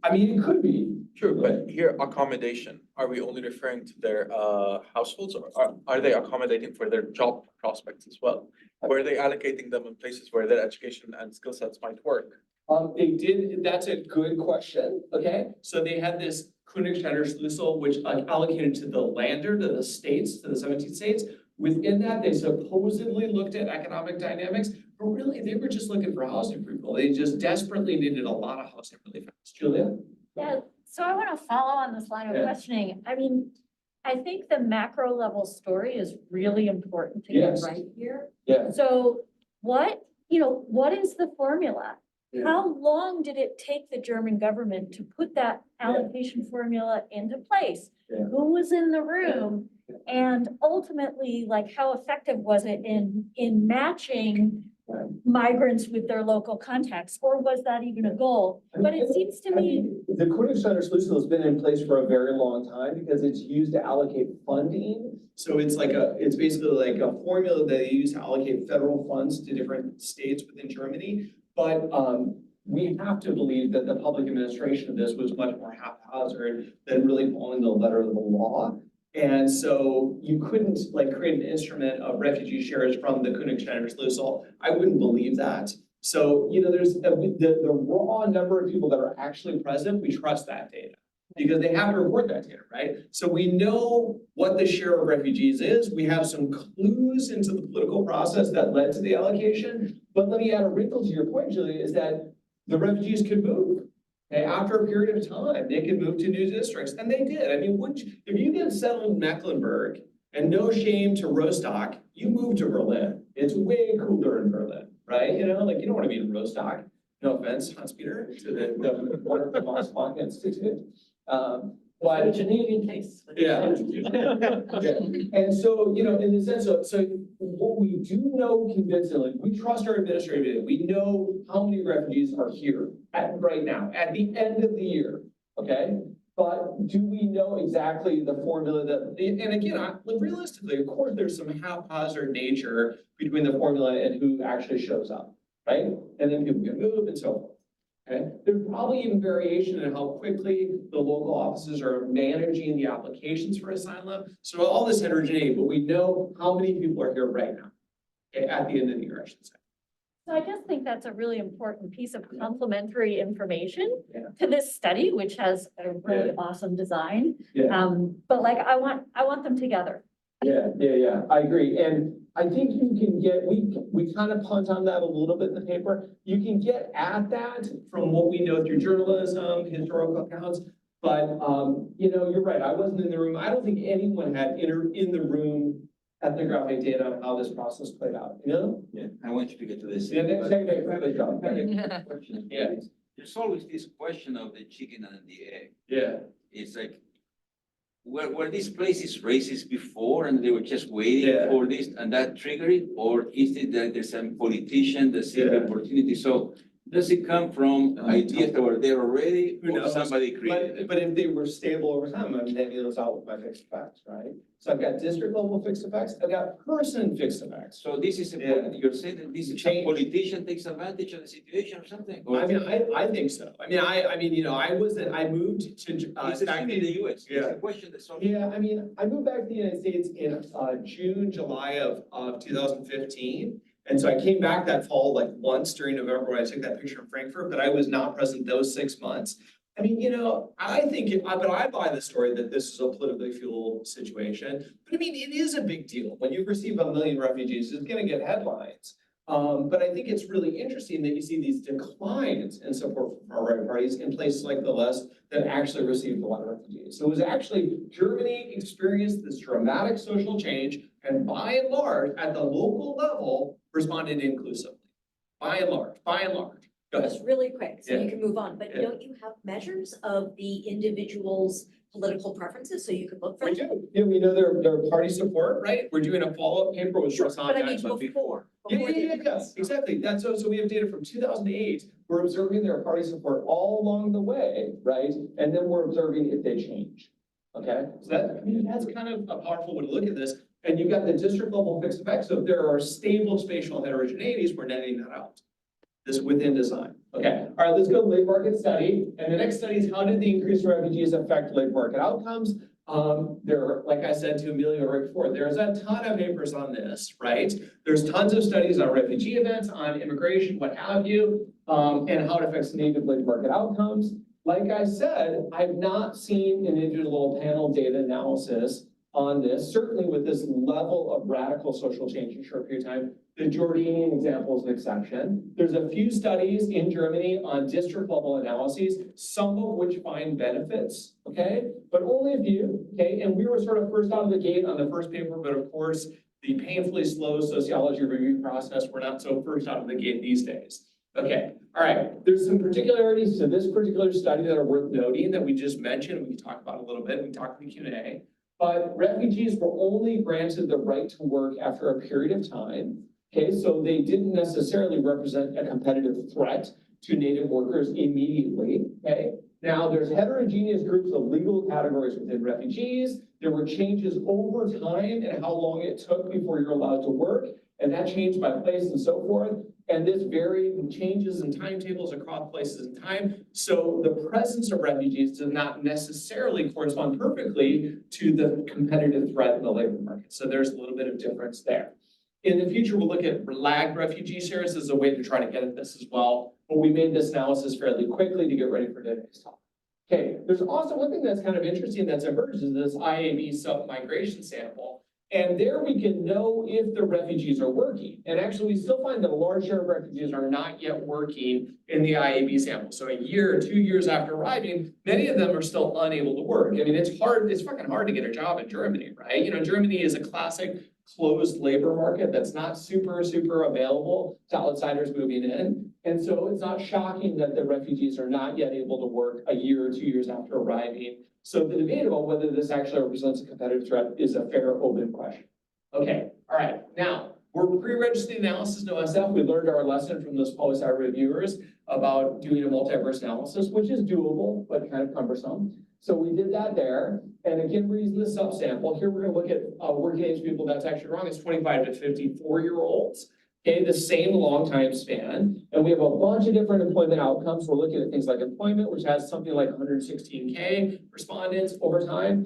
Speaker 2: I mean, it could be.
Speaker 4: true, but here accommodation, are we only referring to their households, or are they accommodating for their job prospects as well? Where are they allocating them in places where their education and skill sets might work?
Speaker 2: They did, that's a good question, okay? So they had this Königsschlüssel, which allocated to the lander, to the states, to the 17 states. Within that, they supposedly looked at economic dynamics, but really they were just looking for housing for people. They just desperately needed a lot of housing really fast. Julia?
Speaker 5: Yeah, so I want to follow on this line of
Speaker 2: Yeah.
Speaker 5: questioning. I mean, I think the macro level story is really important to get
Speaker 2: Yes.
Speaker 5: right here.
Speaker 2: Yeah.
Speaker 5: So what is the formula?
Speaker 2: Yeah.
Speaker 5: How long did it take the German government to put that allocation formula into place?
Speaker 2: Yeah.
Speaker 5: Who was in the room? And ultimately, like, how effective was it in matching
Speaker 2: Right.
Speaker 5: migrants with their local context, or was that even a goal? But it seems to me,
Speaker 2: The Königsschlüssel has been in place for a very long time because it's used to allocate funding. So it's it's basically like a formula that they use to allocate federal funds to different states within Germany. But we have to believe that the public administration of this was much more haphazard than really following the letter of the law. And so you couldn't like create an instrument of refugee shares from the Königsschlüssel. I wouldn't believe that. So, you know, there's the raw number of people that are actually present, we trust that data. Because they have to report that data, right? So we know what the share of refugees is. We have some clues into the political process that led to the allocation. But let me add a wrinkle to your point, Julia, is that the refugees could move. Okay, after a period of time, they could move to new districts, and they did. I mean, if you get settled in Mecklenburg and no shame to Rostock, you move to Berlin. It's way cooler in Berlin, right? You know, like you don't want to be in Rostock. No offense, Hans Peter, to the Volkswagen Institute. But
Speaker 3: Canadian case.
Speaker 2: yeah. Yeah. And so, you know, in the sense of, so what we do know convincingly, we trust our administrative data. We know how many refugees are here right now, at the end of the year, okay? But do we know exactly the formula that, and again, realistically, of course, there's some haphazard nature between the formula and who actually shows up, right? And then people can move and so forth. Okay, there's probably even variation in how quickly the local offices are managing the applications for asylum. So all this heterogeneity, but we know how many people are here right now, okay, at the end of the year, I should say.
Speaker 5: so I just think that's a really important piece of complementary information
Speaker 2: Yeah.
Speaker 5: to this study, which has a really awesome design.
Speaker 2: Yeah.
Speaker 5: But like, I want them together.
Speaker 2: Yeah, I agree. And I think you can get, we kind of punt on that a little bit in the paper. You can get at that from what we know through journalism, historical accounts. But, you know, you're right. I wasn't in the room. I don't think anyone had in the room ethnographic data on how this process played out, you know?
Speaker 1: Yeah, I want you to get to this.
Speaker 2: Yeah, next second, quickly, John. Yeah.
Speaker 1: There's always this question of the chicken and the egg.
Speaker 2: Yeah.
Speaker 1: It's like, were these places racist before and they were just waiting
Speaker 2: Yeah.
Speaker 1: for this and that triggered it? Or is it that there's some politician that sees the
Speaker 2: Yeah.
Speaker 1: opportunity? So does it come from ideas that were there already
Speaker 2: Who
Speaker 1: or
Speaker 2: knows?
Speaker 1: somebody created
Speaker 2: But,
Speaker 1: them?
Speaker 2: but if they were stable over time, I mean, that goes out with my fixed effects, right? So I've got district level fixed effects, I've got person fixed effects.
Speaker 1: So this is,
Speaker 2: Yeah.
Speaker 1: you're saying that this is a
Speaker 2: Change.
Speaker 1: politician takes advantage of the situation or something? Or
Speaker 2: I mean, I think so. I mean, you know, I moved to,
Speaker 1: it's the
Speaker 2: back
Speaker 1: same in the US. It's
Speaker 2: Yeah.
Speaker 1: a question that's.
Speaker 2: Yeah, I mean, I moved back to the United States in June, July of 2015. And so I came back that fall like once during November when I took that picture in Frankfurt, but I was not present those 6 months. I mean, you know, I think, but I buy the story that this is a politically fueled situation. But I mean, it is a big deal. When you receive 1 million refugees, it's gonna get headlines. But I think it's really interesting that you see these declines in support for far-right parties in places like the West that actually received a lot of refugees. So it was actually Germany experienced this dramatic social change and by and large, at the local level, responded inclusively. By and large. Go ahead.
Speaker 6: Just really quick, so
Speaker 2: Yeah.
Speaker 6: you can move on, but
Speaker 2: Yeah.
Speaker 6: don't you have measures of the individual's political preferences, so you could look for
Speaker 2: We
Speaker 6: them?
Speaker 2: do. Yeah, we know their party support, right? We're doing a follow-up paper with
Speaker 6: Sure,
Speaker 2: Rosanna.
Speaker 6: but I mean before.
Speaker 2: Yes, exactly. That's so we have data from 2008. We're observing their party support all along the way, right? And then we're observing if they change. Okay, so that, I mean, that's kind of a powerful way to look at this. And you've got the district level fixed effects. So if there are stable spatial heterogeneities, we're netting that out. This within design. Okay, all right, let's go to labor market study. And the next study is how did the increase in refugees affect labor market outcomes? There, like I said to Amelia right before, there's a ton of papers on this, right? There's tons of studies on refugee events, on immigration, what have you, and how it affects native labor market outcomes. Like I said, I've not seen an individual panel data analysis on this, certainly with this level of radical social change in a short period of time. The Jordanian example is an exception. There's a few studies in Germany on district level analyses, some of which find benefits, okay? But only a few, okay? And we were sort of first out of the gate on the first paper, but of course, the painfully slow sociology review process, we're not so first out of the gate these days. Okay, all right. There's some particularities to this particular study that are worth noting that we just mentioned. We can talk about a little bit. We can talk in the Q&A. But refugees were only granted the right to work after a period of time. Okay, so they didn't necessarily represent a competitive threat to native workers immediately. Okay, now there's heterogeneous groups of legal categories within refugees. There were changes over time and how long it took before you're allowed to work, and that changed by place and so forth. And this varied in changes in timetables across places and time. So the presence of refugees does not necessarily correspond perfectly to the competitive threat in the labor market. So there's a little bit of difference there. In the future, we'll look at lagged refugees here. This is a way to try to get at this as well. But we made this analysis fairly quickly to get ready for today's talk. Okay, there's also one thing that's kind of interesting that's emerged is this IAB sub-migration sample. And there we can know if the refugees are working. And actually, we still find that a large share of refugees are not yet working in the IAB sample. So a year or 2 years after arriving, many of them are still unable to work. I mean, it's fucking hard to get a job in Germany, right? You know, Germany is a classic closed labor market that's not super available to outsiders moving in. And so it's not shocking that the refugees are not yet able to work a year or 2 years after arriving. So the debate about whether this actually represents a competitive threat is a fair open question. Okay, all right. Now, we're pre-registered analysis in OSF. We learned our lesson from those policy reviewers about doing a multiverse analysis, which is doable, but kind of cumbersome. So we did that there. And again, we're using the subsample. Here we're gonna look at working age people. That's actually wrong. It's 25 to 54-year-olds. Okay, the same long time span. And we have a bunch of different employment outcomes. We're looking at things like employment, which has something like 116K respondents over time.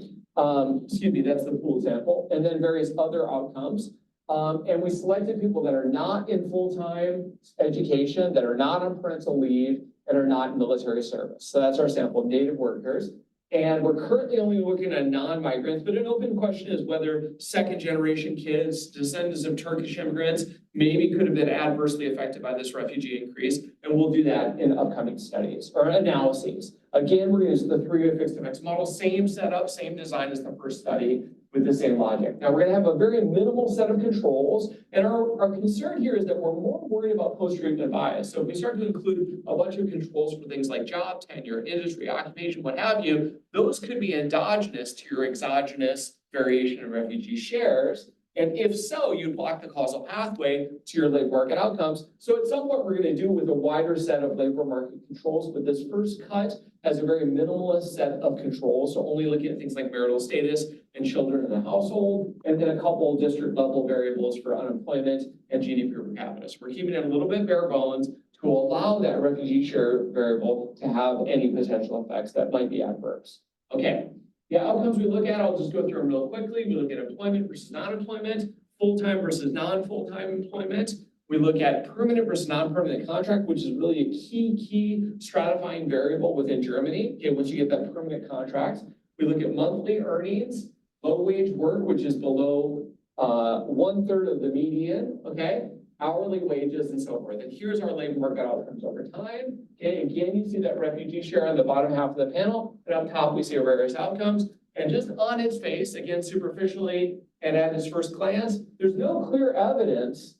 Speaker 2: Excuse me, that's the pool example. And then various other outcomes. And we selected people that are not in full-time education, that are not on parental leave, and are not in military service. So that's our sample of native workers. And we're currently only looking at non-migrants, but an open question is whether second-generation kids, descendants of Turkish immigrants, maybe could have been adversely affected by this refugee increase. And we'll do that in upcoming studies or analyses. Again, we're going to use the three-way fixed effects model, same setup, same design as the first study. with the same logic. Now, we're gonna have a very minimal set of controls, and our concern here is that we're more worried about post-treatment bias. So if we start to include a bunch of controls for things like job tenure, industry, occupation, what have you, those could be endogenous to your exogenous variation in refugee shares. And if so, you block the causal pathway to your labor market outcomes. So at some point, we're gonna do with a wider set of labor market controls, but this first cut has a very minimalist set of controls. So only looking at things like marital status and children in the household, and then a couple district level variables for unemployment and GDP per capita. So we're keeping it a little bit bare bones to allow that refugee share variable to have any potential effects that might be adverse. Okay. The outcomes we look at, I'll just go through them real quickly. We look at employment versus non-employment, full-time versus non-full-time employment. We look at permanent versus non-permanent contract, which is really a key stratifying variable within Germany. Okay, once you get that permanent contract, we look at monthly earnings, low wage work, which is below 1/3 of the median, okay? Hourly wages and so forth. And here's our labor market outcomes over time. Okay, again, you see that refugee share on the bottom half of the panel, and up top we see our various outcomes. And just on its face, again, superficially and at its first glance, there's no clear evidence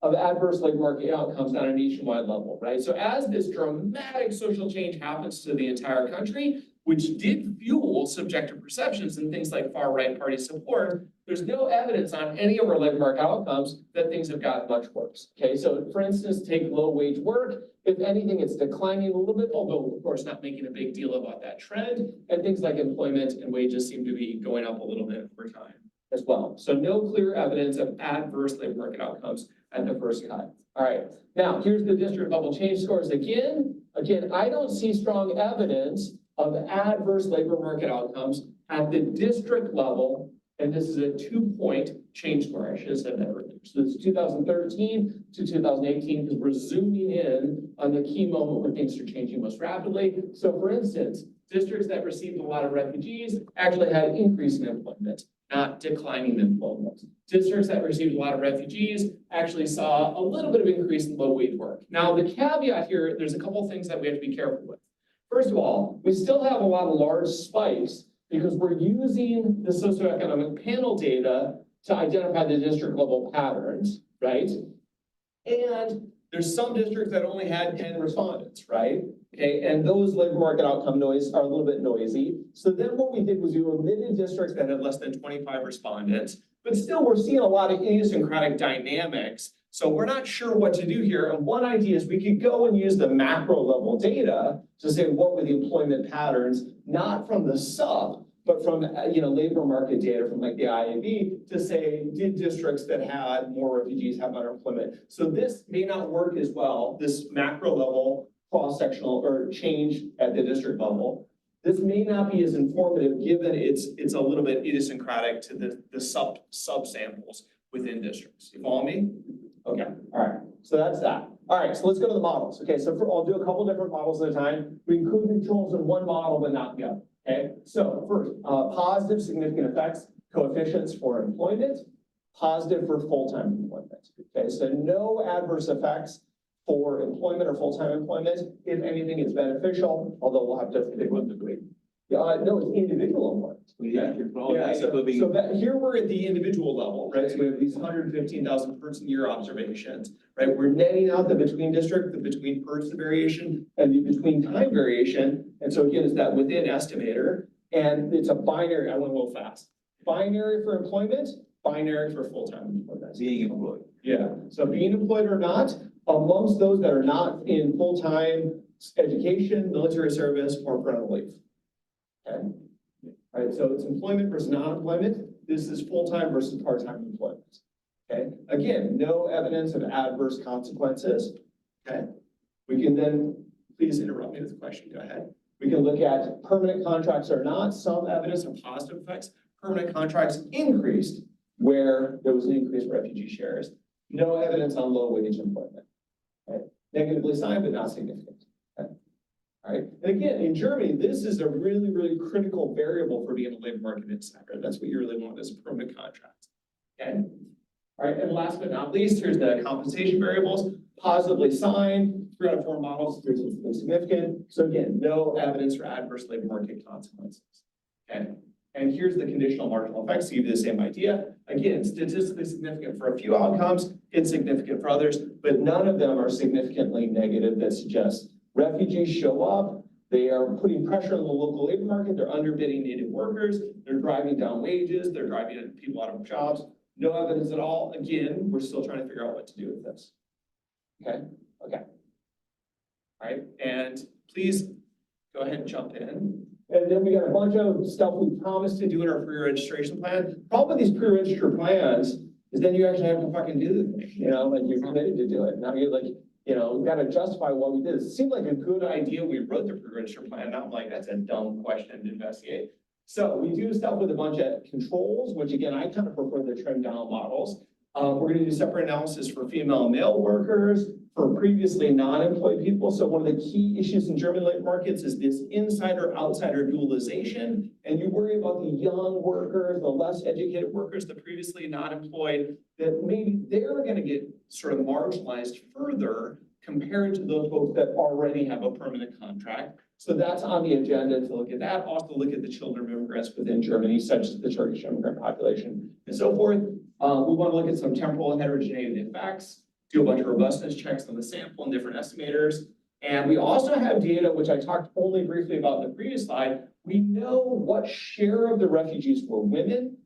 Speaker 2: of adverse labor market outcomes on a nationwide level, right? So as this dramatic social change happens to the entire country, which did fuel subjective perceptions and things like far-right party support, there's no evidence on any of our labor market outcomes that things have gotten much worse. Okay, so for instance, take low-wage work. If anything, it's declining a little bit, although of course not making a big deal about that trend. And things like employment and wages seem to be going up a little bit over time as well. So no clear evidence of adverse labor market outcomes at the first cut. All right, now here's the district level change scores again. Again, I don't see strong evidence of adverse labor market outcomes at the district level. And this is a 2-point change score. I should have said that earlier. So this is 2013 to 2018, because we're zooming in on the key moment where things are changing most rapidly. So for instance, districts that received a lot of refugees actually had an increase in employment, not declining employment. Districts that received a lot of refugees actually saw a little bit of increase in low wage work. Now, the caveat here, there's a couple of things that we have to be careful with. First of all, we still have a lot of large spikes because we're using the socioeconomic panel data to identify the district level patterns, right? And there's some districts that only had 10 respondents, right? Okay, and those labor market outcome noise are a little bit noisy. So then what we did was we omitted districts that had less than 25 respondents, but still we're seeing a lot of idiosyncratic dynamics. So we're not sure what to do here. And one idea is we could go and use the macro level data to say what were the employment patterns, not from the sub, but from labor market data from like the IAB to say, did districts that had more refugees have unemployment? So this may not work as well, this macro level cross-sectional or change at the district level. This may not be as informative given it's a little bit idiosyncratic to the sub samples within districts. You follow me? Okay, all right, so that's that. All right, so let's go to the models. Okay, so I'll do a couple different models at a time. We include controls in one model, but not the other. Okay, so first, positive significant effects, coefficients for employment, positive for full-time employment. Okay, so no adverse effects for employment or full-time employment. If anything, it's beneficial, although we'll have to pick one degree. No, it's individual employment. So that here we're at the individual level, right? So we have these 115,000 person year observations, right? We're netting out the between district, the between person variation, and the between time variation. And so again, it's that within estimator, and it's a binary. I went a little fast. Binary for employment, binary for full-time employment.
Speaker 1: Being employed.
Speaker 2: Yeah. So being employed or not, amongst those that are not in full-time education, military service, or parental leave. Okay. All right, so it's employment versus non-employment. This is full-time versus part-time employment. Okay, again, no evidence of adverse consequences. Okay, we can then, please interrupt me with a question, go ahead. We can look at permanent contracts or not, some evidence of positive effects. Permanent contracts increased where there was an increase in refugee shares. No evidence on low wage employment. Okay, negatively signed, but not significant. Okay. All right, and again, in Germany, this is a really, really critical variable for being a labor market insider. That's what you really want is permanent contracts. Okay. All right, and last but not least, here's the compensation variables. Positively signed, 3 out of 4 models, here's significant. So again, no evidence for adverse labor market consequences. Okay. And here's the conditional marginal effects to give you the same idea. Again, statistically significant for a few outcomes, insignificant for others, but none of them are significantly negative that suggests refugees show up, they are putting pressure on the local labor market, they're underbidding native workers, they're driving down wages, they're driving people out of jobs. No evidence at all. Again, we're still trying to figure out what to do with this. Okay, okay. All right, and please go ahead and jump in. And then we got a bunch of stuff we promised to do in our pre-registration plan. Problem with these pre-register plans is then you actually have to fucking do the thing, like you're committed to do it. Now you're like, we gotta justify what we did. It seemed like a good idea. We wrote the pre-register plan. Now I'm like, that's a dumb question to investigate. So we do stuff with a bunch of controls, which again, I kind of prefer the trimmed down models. We're gonna do separate analysis for female and male workers, for previously non-employed people. So one of the key issues in German labor markets is this insider-outsider dualization. And you worry about the young workers, the less educated workers, the previously not employed, that maybe they're gonna get sort of marginalized further compared to those folks that already have a permanent contract. So that's on the agenda to look at that. Also look at the children of immigrants within Germany, such as the Turkish immigrant population and so forth. We want to look at some temporal heterogeneity effects, do a bunch of robustness checks on the sample and different estimators. And we also have data, which I talked only briefly about in the previous slide. We know what share of the refugees were women.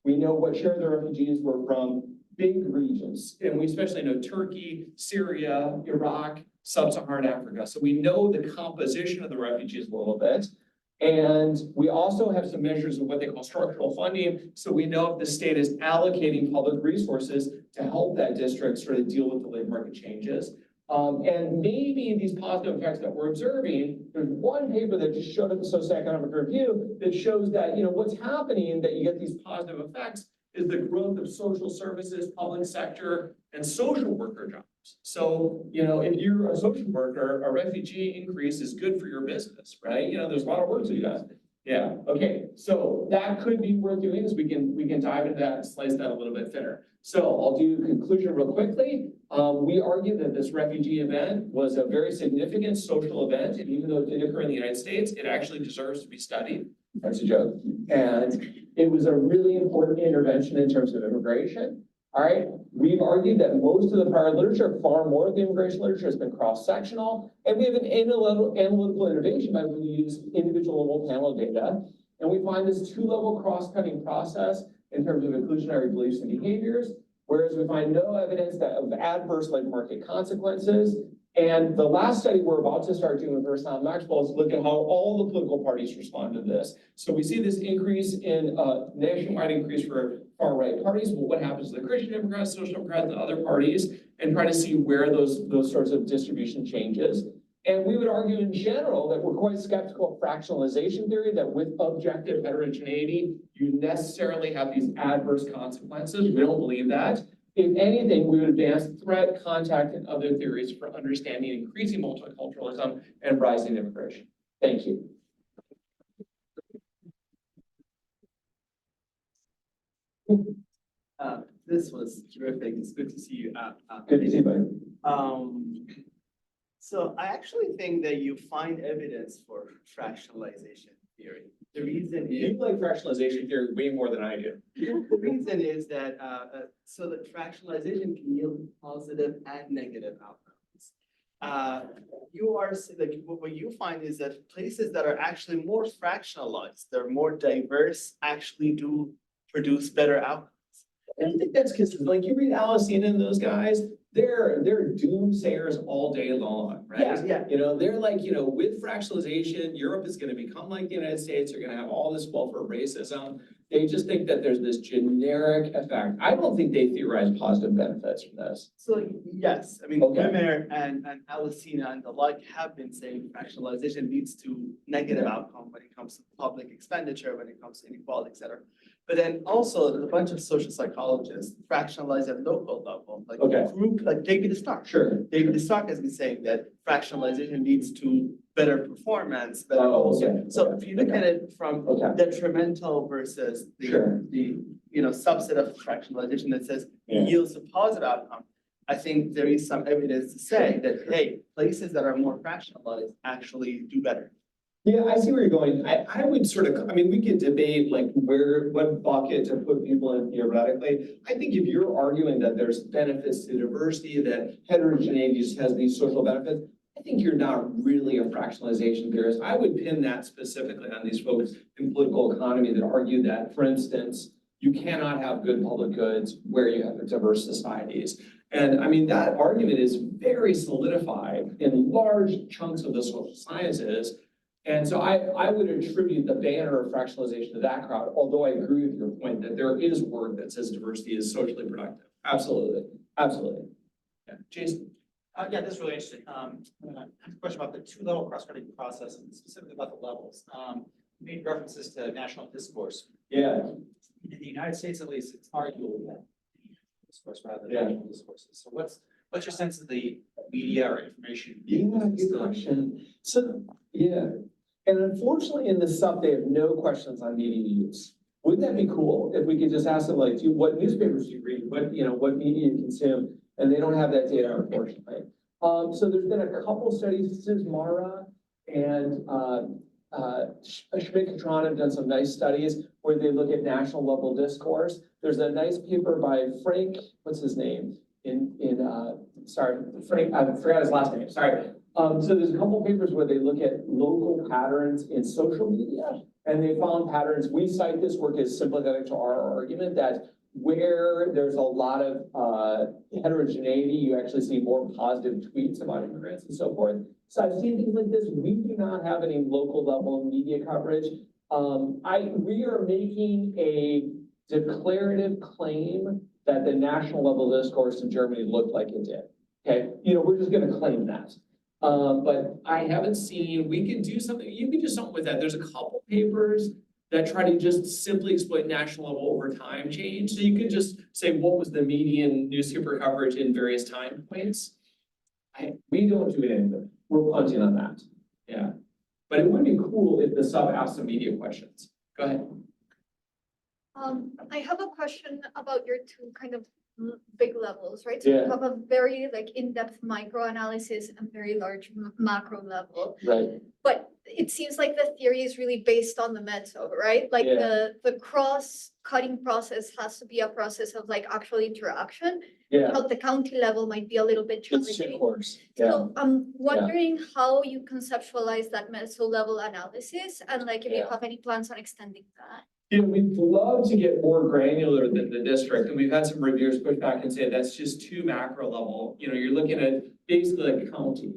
Speaker 2: We know what share of the refugees were from big regions. And we especially know Turkey, Syria, Iraq, Sub-Saharan Africa. So we know the composition of the refugees a little bit. And we also have some measures of what they call structural funding. So we know if the state is allocating public resources to help that district sort of deal with the labor market changes. And maybe these positive effects that we're observing, there's one paper that just showed at the socioeconomic review that shows that, what's happening, that you get these positive effects is the growth of social services, public sector, and social worker jobs. So, if you're a social worker, a refugee increase is good for your business, right? There's a lot of work to do that. Yeah, okay. So that could be worth doing is we can dive into that and slice that a little bit thinner. So I'll do conclusion real quickly. We argue that this refugee event was a very significant social event, and even though it did occur in the United States, it actually deserves to be studied. That's a joke. And it was a really important intervention in terms of immigration. All right, we've argued that most of the prior literature, far more of the immigration literature, has been cross-sectional, and we have an analytical innovation by when we use individual panel data, and we find this two-level cross-cutting process in terms of inclusionary beliefs and behaviors, whereas we find no evidence of adverse labor market consequences. And the last study we're about to start doing with Ursula Maxwell is look at how all the political parties respond to this. So we see this increase in nationwide increase for far-right parties. Well, what happens to the Christian Democrats, Social Democrats, and other parties, and try to see where those sorts of distribution changes. And we would argue in general that we're quite skeptical of fractionalization theory, that with objective heterogeneity, you necessarily have these adverse consequences. We don't believe that. If anything, we would advance threat, contact, and other theories for understanding increasing multiculturalism and rising immigration. Thank you.
Speaker 7: This was terrific. It's good to see you.
Speaker 2: Good to see you, buddy.
Speaker 7: So I actually think that you find evidence for fractionalization theory. The reason is
Speaker 2: You like fractionalization theory way more than I do.
Speaker 7: the reason is that so that fractionalization can yield positive and negative outcomes. What you find is that places that are actually more fractionalized, they're more diverse, actually do produce better outcomes.
Speaker 2: And I think that's because, like, you read Alcina and those guys, they're doomsayers all day long, right?
Speaker 7: Yeah.
Speaker 2: They're like, with fractionalization, Europe is going to become like the United States. You're going to have all this welfare racism. They just think that there's this generic effect. I don't think they theorize positive benefits from this.
Speaker 7: So yes, I mean,
Speaker 2: Okay.
Speaker 7: Wimmer and Alcina and the like have been saying fractionalization leads to negative outcome when it comes to public expenditure, when it comes to inequality, et cetera. But then also there's a bunch of social psychologists fractionalize at local level, like
Speaker 2: Okay.
Speaker 7: group, like David Stark.
Speaker 2: Sure.
Speaker 7: David Stark has been saying that fractionalization leads to better performance, better
Speaker 2: Oh,
Speaker 7: goals.
Speaker 2: okay.
Speaker 7: So
Speaker 2: Okay.
Speaker 7: if you look at it from
Speaker 2: Okay.
Speaker 7: detrimental versus
Speaker 2: Sure.
Speaker 7: the subset of fractionalization that says
Speaker 2: Yeah.
Speaker 7: yields a positive outcome, I think there is some evidence to say that, hey, places that are more fractionalized actually do better.
Speaker 2: Yeah, I see where you're going. I would sort of, I mean, we could debate like what bucket to put people in theoretically. I think if you're arguing that there's benefits to diversity, that heterogeneity just has these social benefits, I think you're not really a fractionalization theorist. I would pin that specifically on these folks in political economy that argue that, for instance, you cannot have good public goods where you have diverse societies. And I mean, that argument is very solidified in large chunks of the social sciences. And so I would attribute the banner of fractionalization to that crowd, although I agree with your point that there is work that says diversity is socially productive. Absolutely, absolutely. Yeah, Jason.
Speaker 8: Yeah, this is really interesting. I have a question about the two-level cross-cutting process and specifically about the levels. You made references to national discourse.
Speaker 2: Yeah,
Speaker 8: In the United States, at least, it's arguable that discourse rather than
Speaker 2: Yeah.
Speaker 8: national discourses. So what's your sense of the media or information?
Speaker 2: yeah, good question. So, yeah, and unfortunately in the sub, they have no questions on media use. Wouldn't that be cool if we could just ask them like, what newspapers do you read? What media you consume? And they don't have that data, unfortunately. So there's been a couple studies, this is Mara and Schmidt-Catron have done some nice studies where they look at national level discourse. There's a nice paper by Frank, what's his name? Frank, I forgot his last name, sorry. So there's a couple papers where they look at local patterns in social media and they found patterns. We cite this work as sympathetic to our argument that where there's a lot of heterogeneity, you actually see more positive tweets about immigrants and so forth. So I've seen things like this. We do not have any local level media coverage. We are making a declarative claim that the national level discourse in Germany looked like it did. Okay, we're just going to claim that. But I haven't seen, we could do something, you could do something with that. There's a couple papers that try to just simply exploit national level over time change. So you could just say, what was the median newspaper coverage in various time points? We don't do it anymore. We're punting on that. Yeah. But it would be cool if the sub asked some media questions. Go ahead.
Speaker 9: I have a question about your two kind of big levels, right? So
Speaker 2: Yeah.
Speaker 9: you have a very like in-depth micro analysis and very large macro level.
Speaker 2: Right.
Speaker 9: But it seems like the theory is really based on the meso, right? Like
Speaker 2: Yeah.
Speaker 9: the cross-cutting process has to be a process of like actual interaction.
Speaker 2: Yeah.
Speaker 9: How the county level might be a little bit
Speaker 2: It's
Speaker 9: challenging.
Speaker 2: course. Yeah.
Speaker 9: So I'm wondering how you conceptualize that meso level analysis and like if you
Speaker 2: Yeah.
Speaker 9: have any plans on extending that.
Speaker 2: We'd love to get more granular than the district, and we've had some reviewers push back and say that's just too macro level. You're looking at basically a county,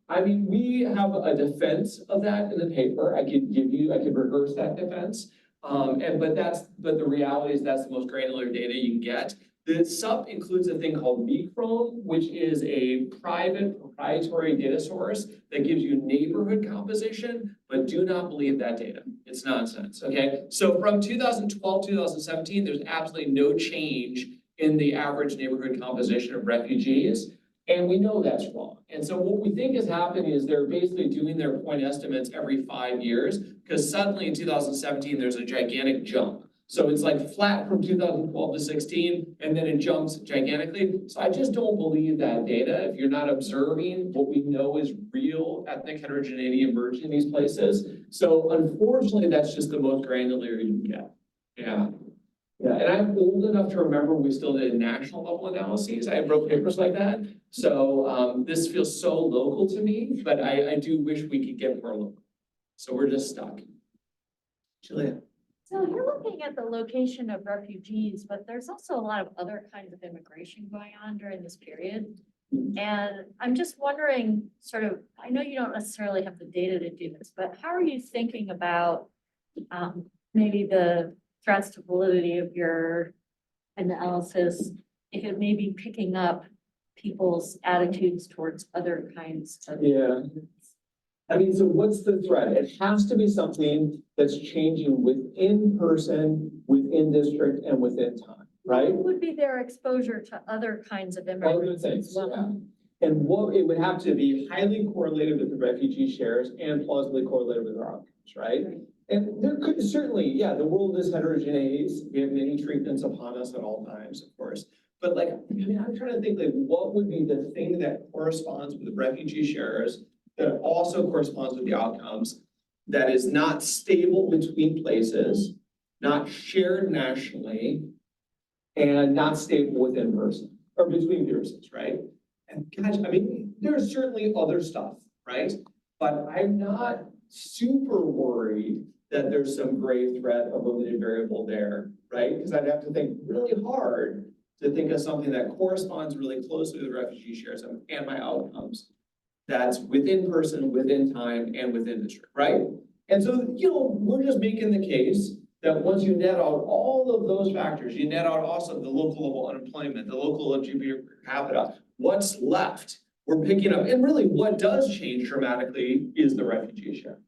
Speaker 2: I mean, we have a defense of that in the paper. I could rehearse that defense. But the reality is that's the most granular data you can get. The sub includes a thing called Micron, which is a private proprietary data source that gives you neighborhood composition, but do not believe that data. It's nonsense, okay? So from 2012, 2017, there's absolutely no change in the average neighborhood composition of refugees. And we know that's wrong. And so what we think is happening is they're basically doing their point estimates every 5 years, because suddenly in 2017, there's a gigantic jump. So it's like flat from 2012 to 16, and then it jumps gigantically. So I just don't believe that data if you're not observing what we know is real ethnic heterogeneity emerging in these places. So unfortunately, that's just the most granular you can get. Yeah. Yeah, and I'm old enough to remember we still did national level analyses. I wrote papers like that. So this feels so local to me, but I do wish we could get more local. So we're just stuck. Julia.
Speaker 5: So you're looking at the location of refugees, but there's also a lot of other kinds of immigration going on during this period. And I'm just wondering, sort of, I know you don't necessarily have the data to do this, but how are you thinking about maybe the threats to validity of your analysis, if it may be picking up people's attitudes towards other kinds of.
Speaker 2: Yeah. I mean, so what's the threat? It has to be something that's changing within person, within district, and within time, right?
Speaker 5: What would be their exposure to other kinds of
Speaker 2: Other
Speaker 5: immigrants
Speaker 2: things,
Speaker 5: as well?
Speaker 2: yeah. And what it would have to be highly correlated with the refugee shares and plausibly correlated with our outcomes, right?
Speaker 5: Right.
Speaker 2: And there could certainly, yeah, the world is heterogeneous. We have many treatments upon us at all times, of course. But like, I mean, I'm trying to think like what would be the thing that corresponds with the refugee shares that also corresponds with the outcomes. that is not stable between places, not shared nationally, and not stable within person, or between persons, right? And gosh, I mean, there's certainly other stuff, right? But I'm not super worried that there's some grave threat of limited variable there, right? Because I'd have to think really hard to think of something that corresponds really closely with refugee shares and my outcomes. That's within person, within time, and within district, right? And so, you know, we're just making the case that once you net out all of those factors, you net out also the local level unemployment, the local GDP per capita, what's left? We're picking up, and really what does change dramatically is the refugee share.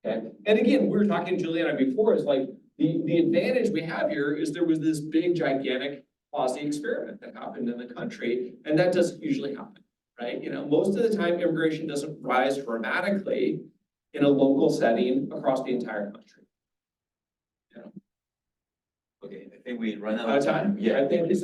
Speaker 2: Okay, and again, we were talking, Juliana, before, is like the advantage we have here is there was this big gigantic quasi experiment that happened in the country, and that doesn't usually happen, right? You know, most of the time immigration doesn't rise dramatically in a local setting across the entire country.
Speaker 1: Okay, I think we run out
Speaker 2: Out
Speaker 1: of time. Yeah.
Speaker 2: I think it's